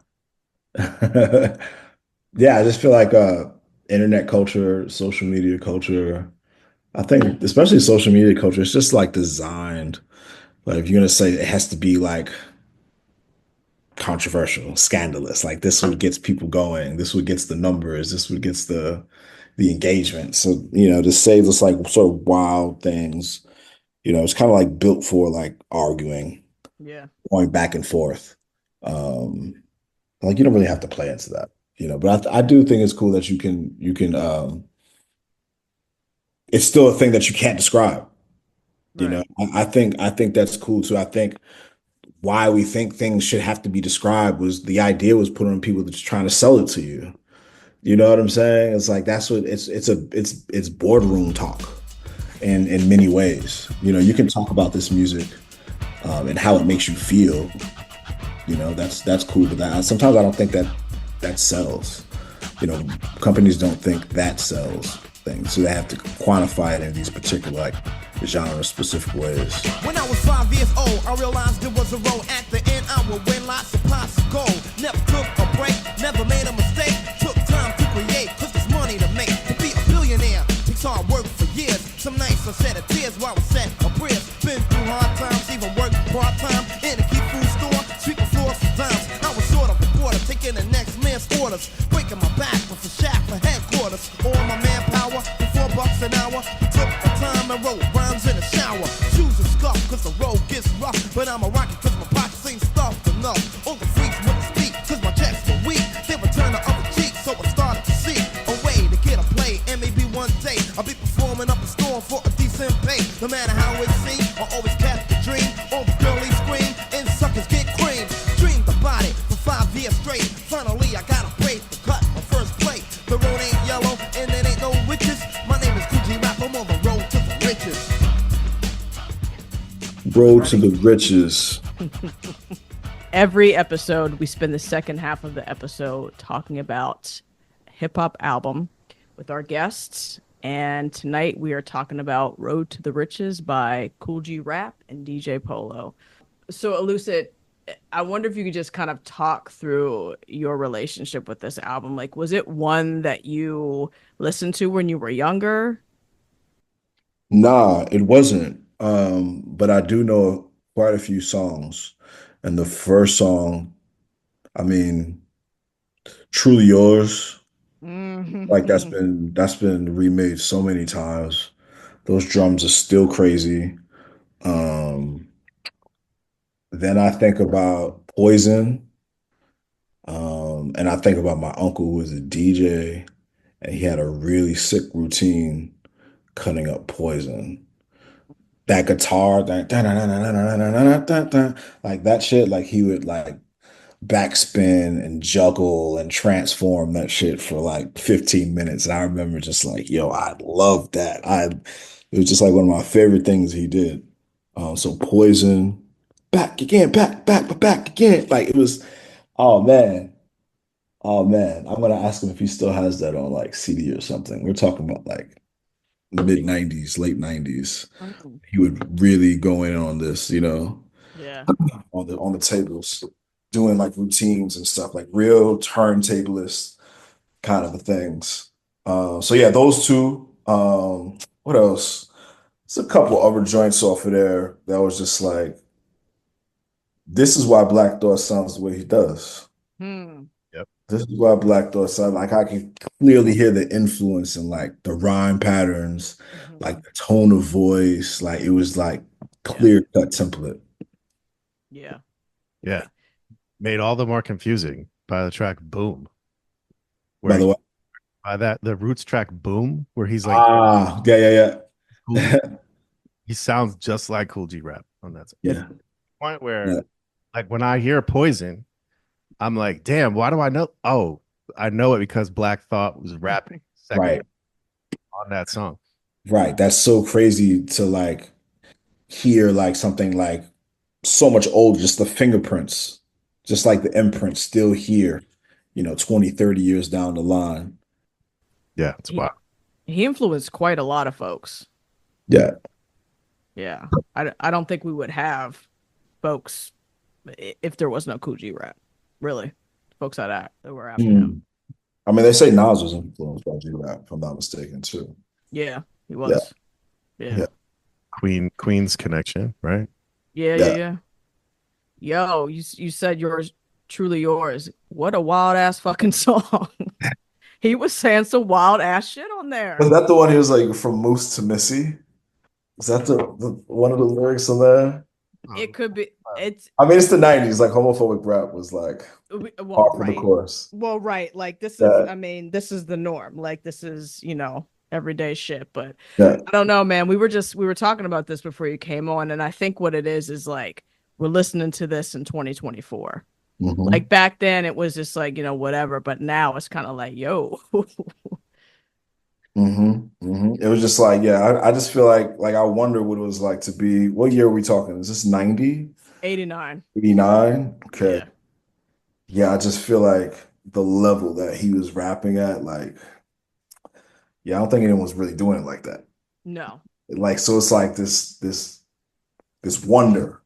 Yeah, I just feel like internet culture, social media culture, I think especially social media culture, it's just like designed. Like if you're gonna say it has to be like controversial, scandalous, like this what gets people going, this what gets the numbers, this what gets the engagement. So, to say this like sort of wild things, it's kind of like built for like arguing. Yeah. going back and forth. Like you don't really have to play into that, but I do think it's cool that you can it's still a thing that you can't describe. Right. I think that's cool too. I think why we think things should have to be described was the idea was put on people that's trying to sell it to you. You know what I'm saying? It's like that's what it's boardroom talk in many ways. You Yeah. can talk about this music and how it makes you feel. That's cool, but sometimes I don't think that sells. Companies don't think that sells things, so they have to quantify it in these particular like genre specific ways. When I was 5 years old, I realized there was a road at the end. I would win lots of pots of gold. Never took a break, never made a mistake. Took time to create, cause there's money to make. To be a billionaire takes hard work for years. Some nights I shed a tears while I set a prayers. Been through hard times, even worked part-time in a key food store, sweeping floors for dimes. I was sort of a reporter, taking the next man's orders. Breaking my back with a shaft for headquarters. All my manpower for $4 an hour. Took the time and wrote rhymes in the shower. Shoes are scuffed cause the road gets rough. But I'm a rocket cause my pockets ain't stuffed enough. All the freaks wouldn't speak cause my checks were weak. They would turn the other cheek, so I started to see a way to get a play. And maybe one day I'll be performing up a storm for a decent pay. No matter how it seems, I always catch the dream. All the girlies scream and suckers get cream. Dreamed about it for 5 years straight. Finally I got a break to cut my first plate. The road ain't yellow and there ain't no witches. My name is Gucci Rap, I'm on the road to the riches. Road to the riches. Every episode, we spend the second half of the episode talking about hip hop album with our guests. And tonight we are talking about Road to the Riches by Kool Rap and DJ Polo. So, Elucid, I wonder if you could just kind of talk through your relationship with this album. Like, was it one that you listened to when you were younger? Nah, it wasn't. But I do know quite a few songs. And the first song, I mean, Truly Yours, like that's Mhm. been that's been remade so many times. Those drums are still crazy. Um, then I think about Poison, and I think about my uncle who was a DJ, and he had a really sick routine cutting up Poison. That guitar, like that shit, like he would like backspin and juggle and transform that shit for like 15 minutes. And I remember just like, yo, I love that. It was just like one of my favorite things he did. So Poison, back again, back again. Like it was, oh man, oh man. I'm gonna ask him if he still has that on like CD or something. We're talking about like mid 90s, late 90s. Mm. He would really go in on this, Yeah. on the tables, doing like routines and stuff, like real turntablist kind of things. So yeah, those two. What else? There's a couple other joints off of there that was just like, this is why Black Thought sounds the way he does. Hmm. Yep. This is why Black Thought sounds like I can clearly hear the influence in like the rhyme patterns, like Mhm. the tone of voice. Like it was like Yeah. clear cut template. Yeah. Yeah. Made all the more confusing by the track Boom. By Where the way, by that the roots track Boom, where he's like yeah, yeah, Kool yeah. he sounds just like Kool Rap on that song. It's Yeah. the point where Yeah. like when I hear Poison, I'm like, damn, why do I know? Oh, I know it because Black Thought was rapping second Right. on that song. Right. That's so crazy to like hear like something like so much older, just the fingerprints, just like the imprint still here, 20, 30 years down the line. Yeah, it's He wild. he influenced quite a lot of folks. Yeah. Yeah. I don't think we would have folks if there was no Coogee rap. Really. Folks that were after him. Mm. I mean, they say Nas was influenced by G-Rap, if I'm not mistaken, too. Yeah, he Yeah. was. Yeah. Yeah. Queen's connection, right? Yeah, yeah, Yeah. yeah. Yo, you said yours truly yours. What a wild ass fucking song. He was saying some wild ass shit on Was there. that the one he was like from Moose to Missy? Is that the one of the lyrics on there? It could be. It's I mean, it's the 90s. Like homophobic rap was like well, par for the right. course. Well, right. Like this is. That I mean, this is the norm. Like this is everyday shit. But that I don't know, man. We were talking about this before you came on, and I think what it is like we're listening to this in 2024. hmm Like back then, it was just like whatever. But now it's kind of like, yo, It was just like, yeah, I just feel like I wonder what it was like to be, what year are we talking? Is this 90, 89. 89? Okay. Yeah. Yeah, I just feel like the level that he was rapping at, like, yeah, I don't think anyone's really doing it like that. No. Like, so it's like this wonder.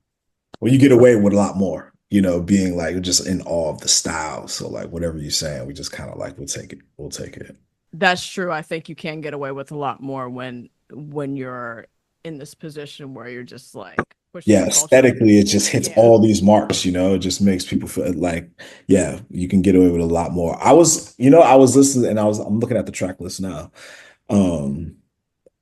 Well, you get away with a lot more, being like just in awe of the style. So like whatever you're saying, we just kind of like we'll take it. We'll take it. That's true. I think you can get away with a lot more when you're in this position where you're just like pushing Yeah, the culture. aesthetically, it just hits Yeah. all these marks, it just makes people feel like, yeah, you can get away with a lot more. I was listening and I'm looking at the track list now. Um,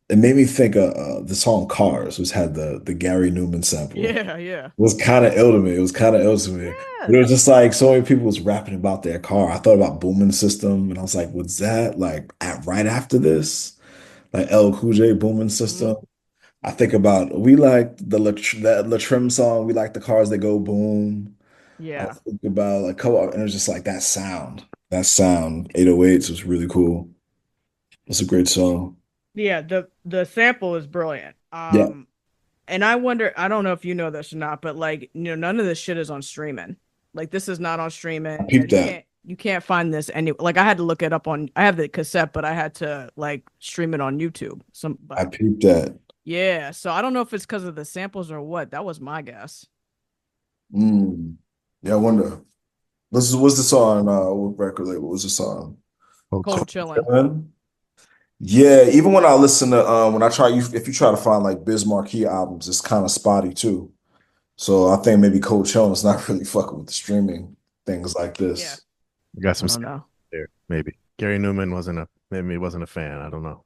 it made me think of the song Cars, which had the Gary Newman sample. Yeah, yeah. It was kind of ill to me. It was kind of ill to me. But Yeah. it was just like so many people was rapping about their car. I thought about Booming System, and I was like, was that like right after this? Like L Cool J Booming Mhm. System. I think about we like that Latrim song. We like the cars that go boom. I Yeah. think about like co and it was just like that sound. That sound, 808s was really cool. It's a great song. Yeah, the sample is brilliant. Yeah, And I wonder, I don't know if you know this or not, but like, none of this shit is on streaming. Like this is not on I streaming. peeped that. You can't find this any like I had to look it up on I have the cassette, but I had to like stream it on YouTube. I But peeped that. yeah, so I don't know if it's because of the samples or what. That was my guess. Mm. Yeah, I wonder. What's the song? What record label was the song? Cold chilling. Yeah, even when I listen to when I try you if you try to find like Biz Markie albums, it's kind of spotty too. So I think maybe Coachella is not really fucking with the streaming things like Yeah. this. You got I some don't skills know. there, maybe. Gary Newman wasn't a fan. I don't know.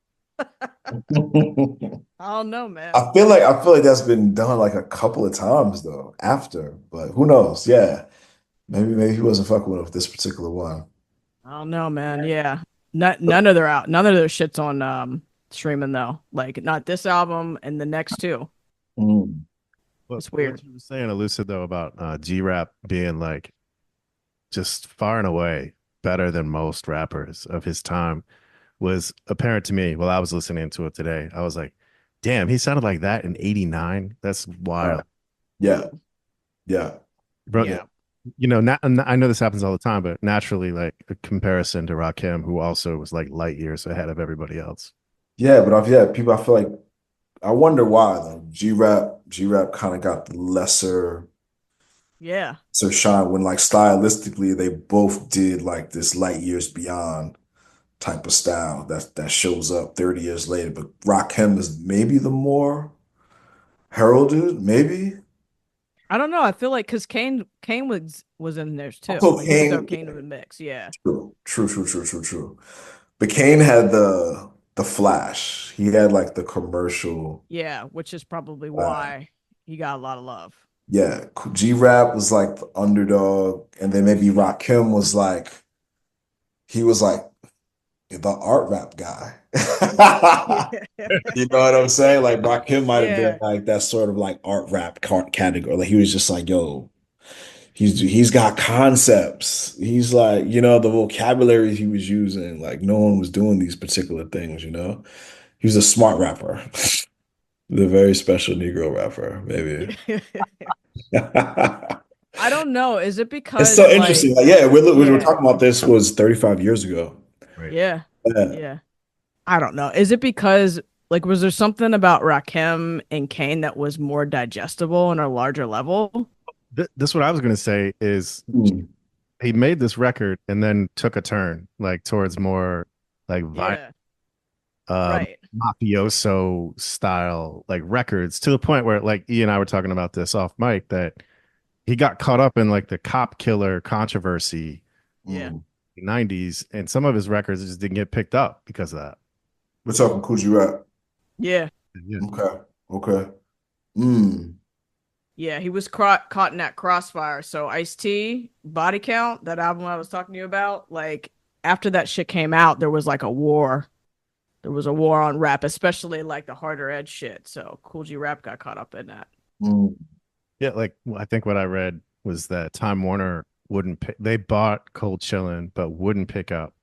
I don't know, man. I feel like that's been done like a couple of times though after, but who knows? Yeah, maybe he wasn't fucking with this particular one. I don't know, man. Yeah. None of their shits on streaming though. Like not this album and the next two. Mm. It's What weird. you were saying, Elucid, though, about G-Rap being like just far and away better than most rappers of his time was apparent to me while I was listening to it today. I was like, damn, he sounded like that in 89. That's Uh, wild. yeah, yeah, Bro, yeah, I know this happens all the time, but naturally, like a comparison to Rakim, who also was like light years ahead of everybody else. yeah. But people. I feel like I wonder why though. G-Rap kind of got the Yeah. lesser shine when like stylistically they both did like this light years beyond type of style that shows up 30 years later. But Rakim is maybe the more heralded, maybe. I don't know. I feel like because Kane was in there too. Also Like he could throw Kane, Kane in the mix. Yeah. true. But Kane had the flash. He had like the commercial. Yeah, which is probably uh, why he got a lot of love. yeah, G-Rap was like the underdog, and then maybe Rakim was like he was like the art rap guy. Yeah. You know what I'm saying? Like Rakim might have been Yeah. like that sort of like art rap category. Like he was just like, yo, he's got concepts. He's like, the vocabulary he was using, like no one was doing these particular things. He was a smart rapper, the very special Negro rapper, maybe. Yeah. I don't know. Is it It's so because like interesting. Like, yeah, we're yeah, talking about this was 35 years ago. Right. yeah, Yeah. yeah. I don't know. Is it because like was there something about Rakim and Kane that was more digestible on a larger level? This what I was gonna say is Hmm. he made this record and then took a turn like towards more like Yeah. um Right. mafioso style like records to the point where like E and I were talking about this off mic that he got caught up in like the cop killer controversy Yeah. Hmm. in the 90s and some of his records just didn't get picked up because of that. We're talking Coogee rap. Yeah. Yeah. Okay. Okay. Mm. Yeah, he was caught in that crossfire. So Ice-T, Body Count, that album I was talking to you about, like after that shit came out, there was like a war. There was a war on rap, especially like the harder edge shit. So Cool G Rap got caught up in that. Mm. Yeah, like I think what I read was that Time Warner wouldn't pick, they bought Cold Chillin', but wouldn't pick up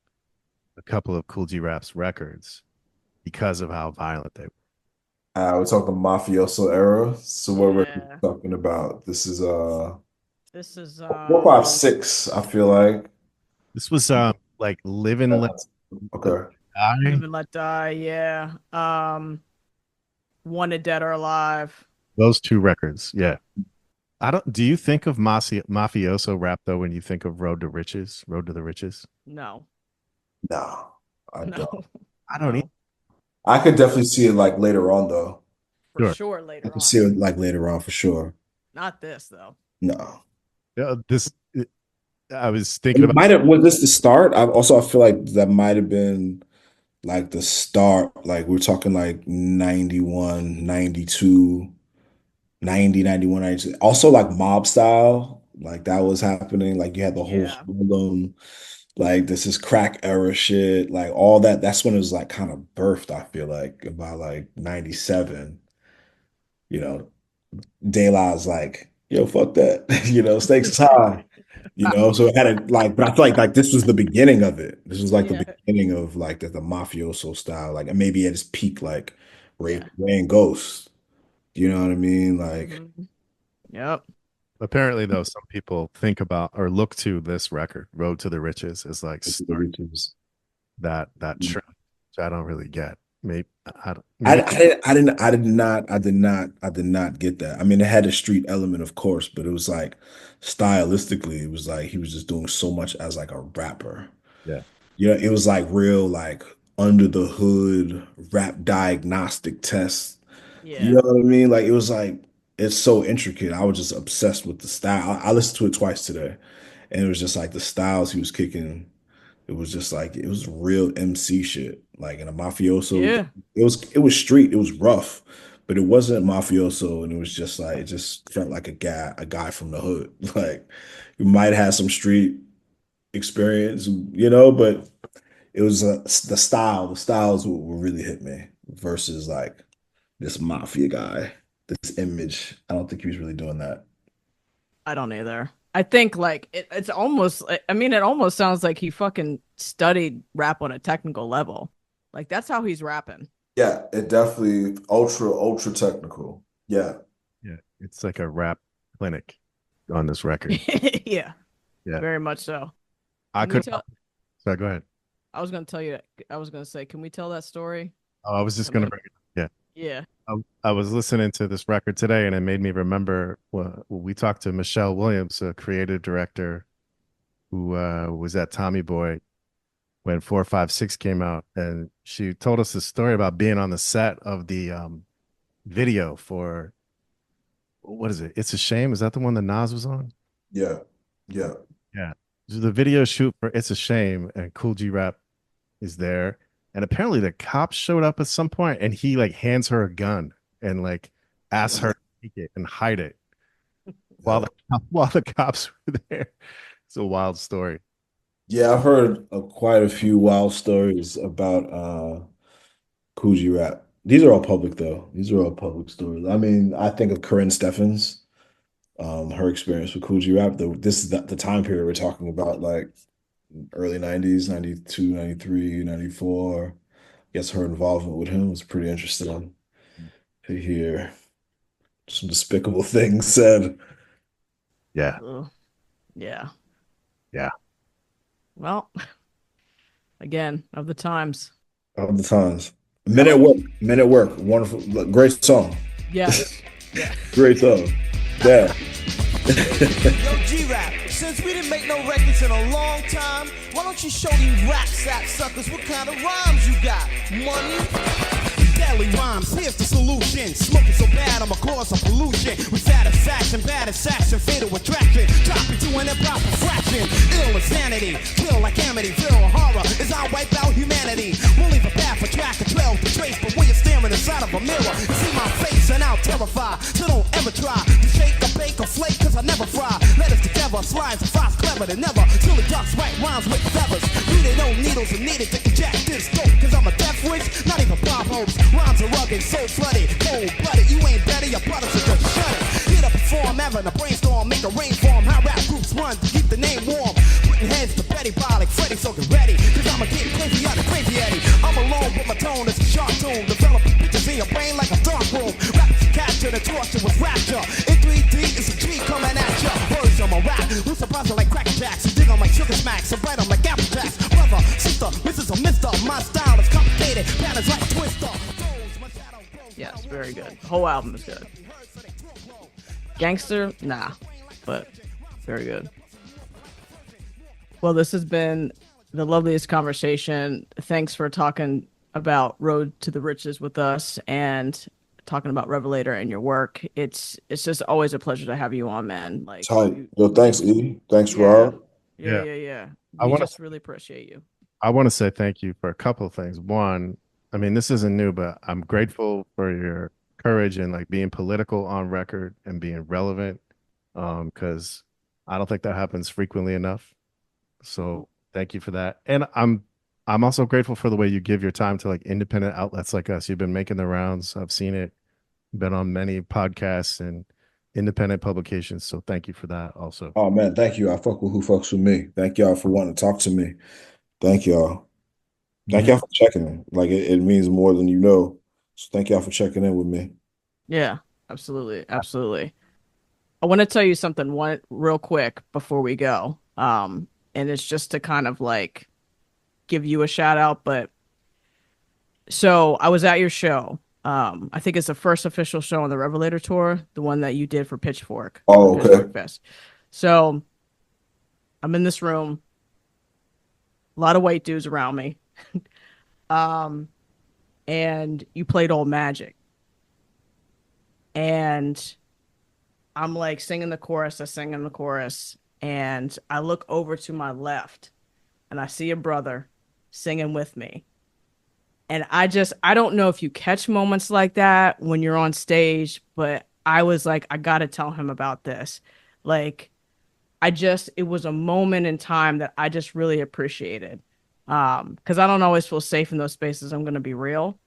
a couple of Cool G Rap's records because of how violent they were. We're talking mafioso era. So what we're Yeah. talking about? This is This is 456, I feel like. This was like Live and Let Okay. Die. Live and Let Die, yeah. Wanted Dead or Alive. Those two records, yeah. I don't. Do you think of mafioso rap though when you think of Road to Riches, Road to the Riches? No. No, I No. don't. I don't. No. I could definitely see it like later on though. For Sure. sure I later could on. see it like later on for sure. Not this though. No. I was thinking about. Might have was this the start? I feel like that might have been like the start. Like we're talking like 91, 92, 90, 91, 92. Also like mob style. Like that was happening. Like you had the whole Yeah. Harlem, like this is crack era shit, like all that. That's when it was like kind of birthed, I feel like, about like 97, you know. De La's like, yo, fuck that. Stakes is high. So it had a like, but I feel like this was the beginning of it. This was like the Yeah. beginning of like the mafioso style, like and maybe at its peak, like Ray, Yeah. Ray and Ghost. You know what I mean? Like Mhm. Yep. Apparently, though, some people think about or look to this record, Road to the Riches, as like start that trend, which I don't really get. Maybe I don't. I did not get that. I mean, it had a street element, of course, but it was like stylistically, it was like he was just doing so much as like a rapper. Yeah. It was like real, like under the hood rap diagnostic test. You Yeah. know what I mean? Like it was like it's so intricate. I was just obsessed with the style. I listened to it twice today, and it was just like the styles he was kicking. It was just like it was real MC shit. Like in a mafioso, Yeah. it was street, it was rough, but it wasn't mafioso, and it was just like it just felt like a guy from the hood. Like you might have some street experience, but it was the style. The styles will really hit me versus like this mafia guy, this image. I don't think he was really doing that. I don't either. I think like it's almost I mean it almost sounds like he fucking studied rap on a technical level. Like that's how he's rapping. Yeah, it definitely ultra technical. Yeah. Yeah, it's like a rap clinic on this record. Yeah. Yeah. Very much so. I Can we could. tell- Sorry, go ahead. I was gonna tell you I was gonna say, can we tell that story? Oh, I was just That gonna might- bring it. Yeah. Yeah. I was listening to this record today, and it made me remember we talked to Michelle Williams, a creative director who was at Tommy Boy when 456 came out, and she told us a story about being on the set of the video for what is it? It's a Shame. Is that the one that Nas was on? Yeah. Yeah. Yeah. The video shoot for It's a Shame, and Cool G Rap is there. And apparently the cops showed up at some point, and he like hands her a gun and like asks her to take it and hide it while the cops were there. It's a wild story. Yeah, I've heard quite a few wild stories about Coogee Rap. These are all public though. These are all public stories. I mean, I think of Corinne Steffens, her experience with Coogee Rap. This is the time period we're talking about, like early 90s, 92, 93, 94. I guess her involvement with him was pretty interesting to hear some despicable things said. Yeah. Ugh. Yeah. Yeah. Well, again, of the times. Of the times. Men at Work. Wonderful. Great song. Yes. Yeah. Great song. Yeah. Yo, G-Rap, since we didn't make no records in a long time, why don't you show these rap sap suckers what kind of rhymes you got? Money? Deadly rhymes, here's the solution. Smoking so bad, I'm a cause of pollution. With satisfaction, bad assassin, fatal attraction. Drop you to an improper fraction. Ill insanity, kill like Amityville. Horror is I wipe out humanity. We'll leave a path for track of 12 to trace. But when you're staring inside of a mirror, you see my face and I'll terrify. So don't ever try to shake up I never fry. Letters together, slides and fries clever than never. Silly ducks write rhymes with feathers. Needed no needles and needed to inject this dope. Cause I'm a death wish, not even Bob Hopes. Rhymes are rugged, so flooded, cold blooded. You ain't better, your products are just shut it. Here to perform, having a brainstorm, make a rain form. How rap groups run to keep the name warm. Putting heads to Betty Bob like Freddy, so get ready. Cause I'ma get crazy out of crazy Eddie. I'm alone with my tone, it's a sharp tune. Developing pictures in your brain like a dark room. Raps to capture the torture with rapture. In 3D, it's a G coming at ya. Words on my rap, who's surprising like Cracker Jacks. You dig on my sugar smacks, so bright on like Apple Jacks. Brother, sister, Mrs. or Mister, my style is complicated. Patterns like Twister. Yes, very good. The whole album is good. Gangster, nah, but very good. Well, this has been the loveliest conversation. Thanks for talking about Road to the Riches with us and talking about Revelator and your work. It's just always a pleasure to have you on, man. Like, Tight. Yo, thanks, E. Thanks, yeah, Rob. yeah. I We want just to really appreciate you. I want to say thank you for a couple of things. One, I mean, this isn't new, but I'm grateful for your courage and like being political on record and being relevant. Because I don't think that happens frequently enough. So thank you for that. And I'm also grateful for the way you give your time to like independent outlets like us. You've been making the rounds. I've seen it, been on many podcasts and independent publications. So thank you for that also. Oh man, thank you. I fuck with who fucks with me. Thank y'all for wanting to talk to me. Thank y'all. Thank y'all for checking in. Like it means more than you know. So thank y'all for checking in with me. Yeah, absolutely. I want to tell you something one real quick before we go. And it's just to kind of like give you a shout out, but so I was at your show. I think it's the first official show on the Revelator tour, the one that you did for Pitchfork. Oh, okay. Pitchfork Fest. So I'm in this room, a lot of white dudes around me. And you played Old Magic. And I'm like singing the chorus, and I look over to my left and I see a brother singing with me. And I don't know if you catch moments like that when you're on stage, but I was like, I got to tell him about this. Like, it was a moment in time that I just really appreciated. Because I don't always feel safe in those spaces. I'm going to be real.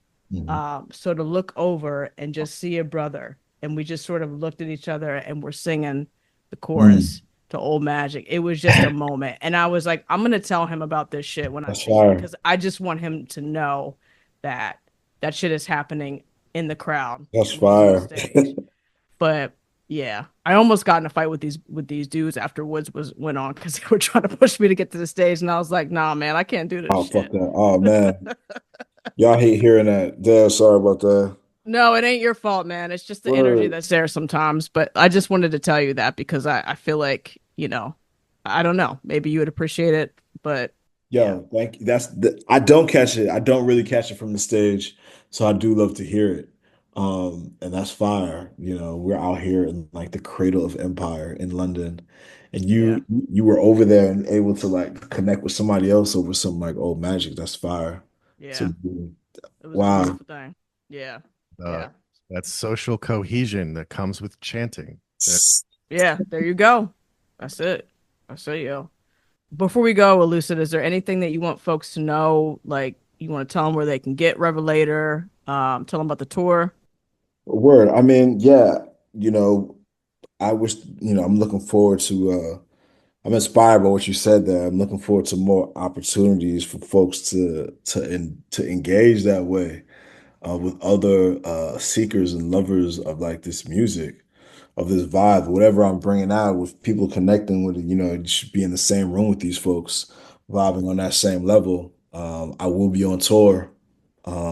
So to look over and just see a brother, and we just sort of looked at each other and we're singing the chorus to Old Magic. It was just a moment. And I was like, I'm going to tell him about this shit when I see him, because I just want him to know that that shit is happening in the crowd. That's fire. But yeah, I almost got in a fight with these dudes after Woods went on, because they were trying to push me to get to the stage, and I was like, nah, man, I can't do this Oh, shit. fuck that. Oh man. Y'all hate hearing that. Damn, sorry about that. No, it ain't your fault, man. It's just the energy that's there sometimes. But I just wanted to tell you that because I feel like, I don't know, maybe you would appreciate it, but Yo, thank you. I don't catch it. I don't really catch it from the stage, so I do love to hear it. And that's fire. We're out here in like the cradle of empire in London, and you were over there and able to like connect with somebody else over some like old magic. That's fire. Yeah, So, it was wow. a beautiful thing. Yeah. That's social cohesion that comes with chanting. Yeah, there you go. That's it, yo. Before we go, Elucid, is there anything that you want folks to know? Like, you want to tell them where they can get Revelator? Tell them about the tour. Word. I mean, yeah, I wish, I'm looking forward to I'm inspired by what you said there. I'm looking forward to more opportunities for folks to engage that way with other seekers and lovers of like this music, of this vibe, whatever I'm bringing out, with people connecting with it. You should be in the same room with these folks, vibing on that same level. I will be on tour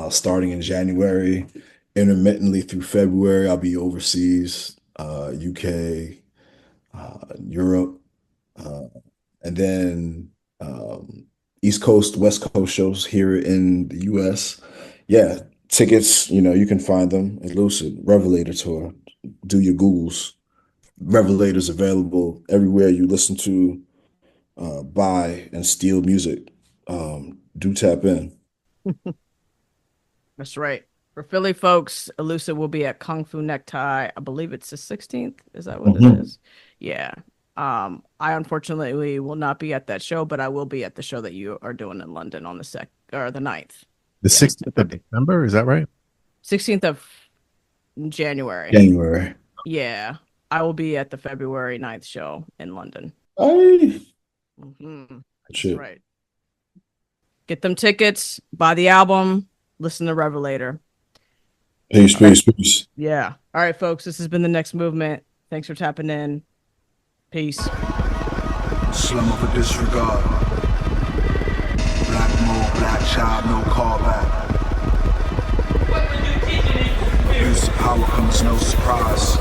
starting in January, intermittently through February. I'll be overseas, UK, Europe, uh, and then East Coast, West Coast shows here in the US. Yeah, tickets, you can find them at Lucid, Revelator Tour. Do your Googles. Revelator's available everywhere you listen to, buy, and steal music. Do tap in. That's right. For Philly folks, Elusive will be at Kung Fu Necktie. I believe it's the 16th. Is that what it is? Yeah. I unfortunately will not be at that show, but I will be at the show that you are doing in London on the 9th. The 16th of December, is that right? 16th of January. January. Yeah. I will be at the February 9th show in London. Hey. That's right. Get them tickets, buy the album, listen to Revelator. Peace. Yeah. All right, folks. This has been The Next Movement. Thanks for tapping in. Peace. Slum of a disregard. Black mold, black child, no callback. Use of power comes no surprise.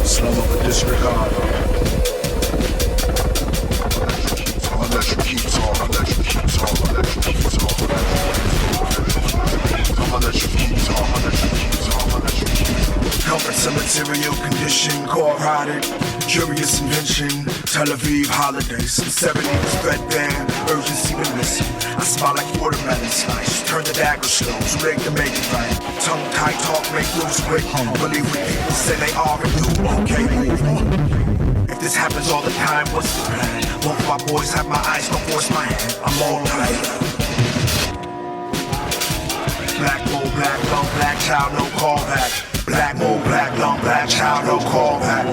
Slum of a disregard. I'll let you keep talking. I'll let you keep talking. I'll let you keep talking. I'll let you keep talking. I'll let you keep talking. I'll let you keep talking. Comforts a material condition, core rotted. Curious invention, Tel Aviv holidays. The 70s threadbare, urgency to listen. I smile like watermelon slice. Turn the dagger slows, make the make it right. Tongue tight talk, make moves quick. Believe what people say they are and do. Okay, move on. If this happens all the time, what's the plan? Both my boys have my eyes, don't force my hand. I'm all tight. Black mold, black lung, black child, no callback. Black mold, black lung, black child, no callback.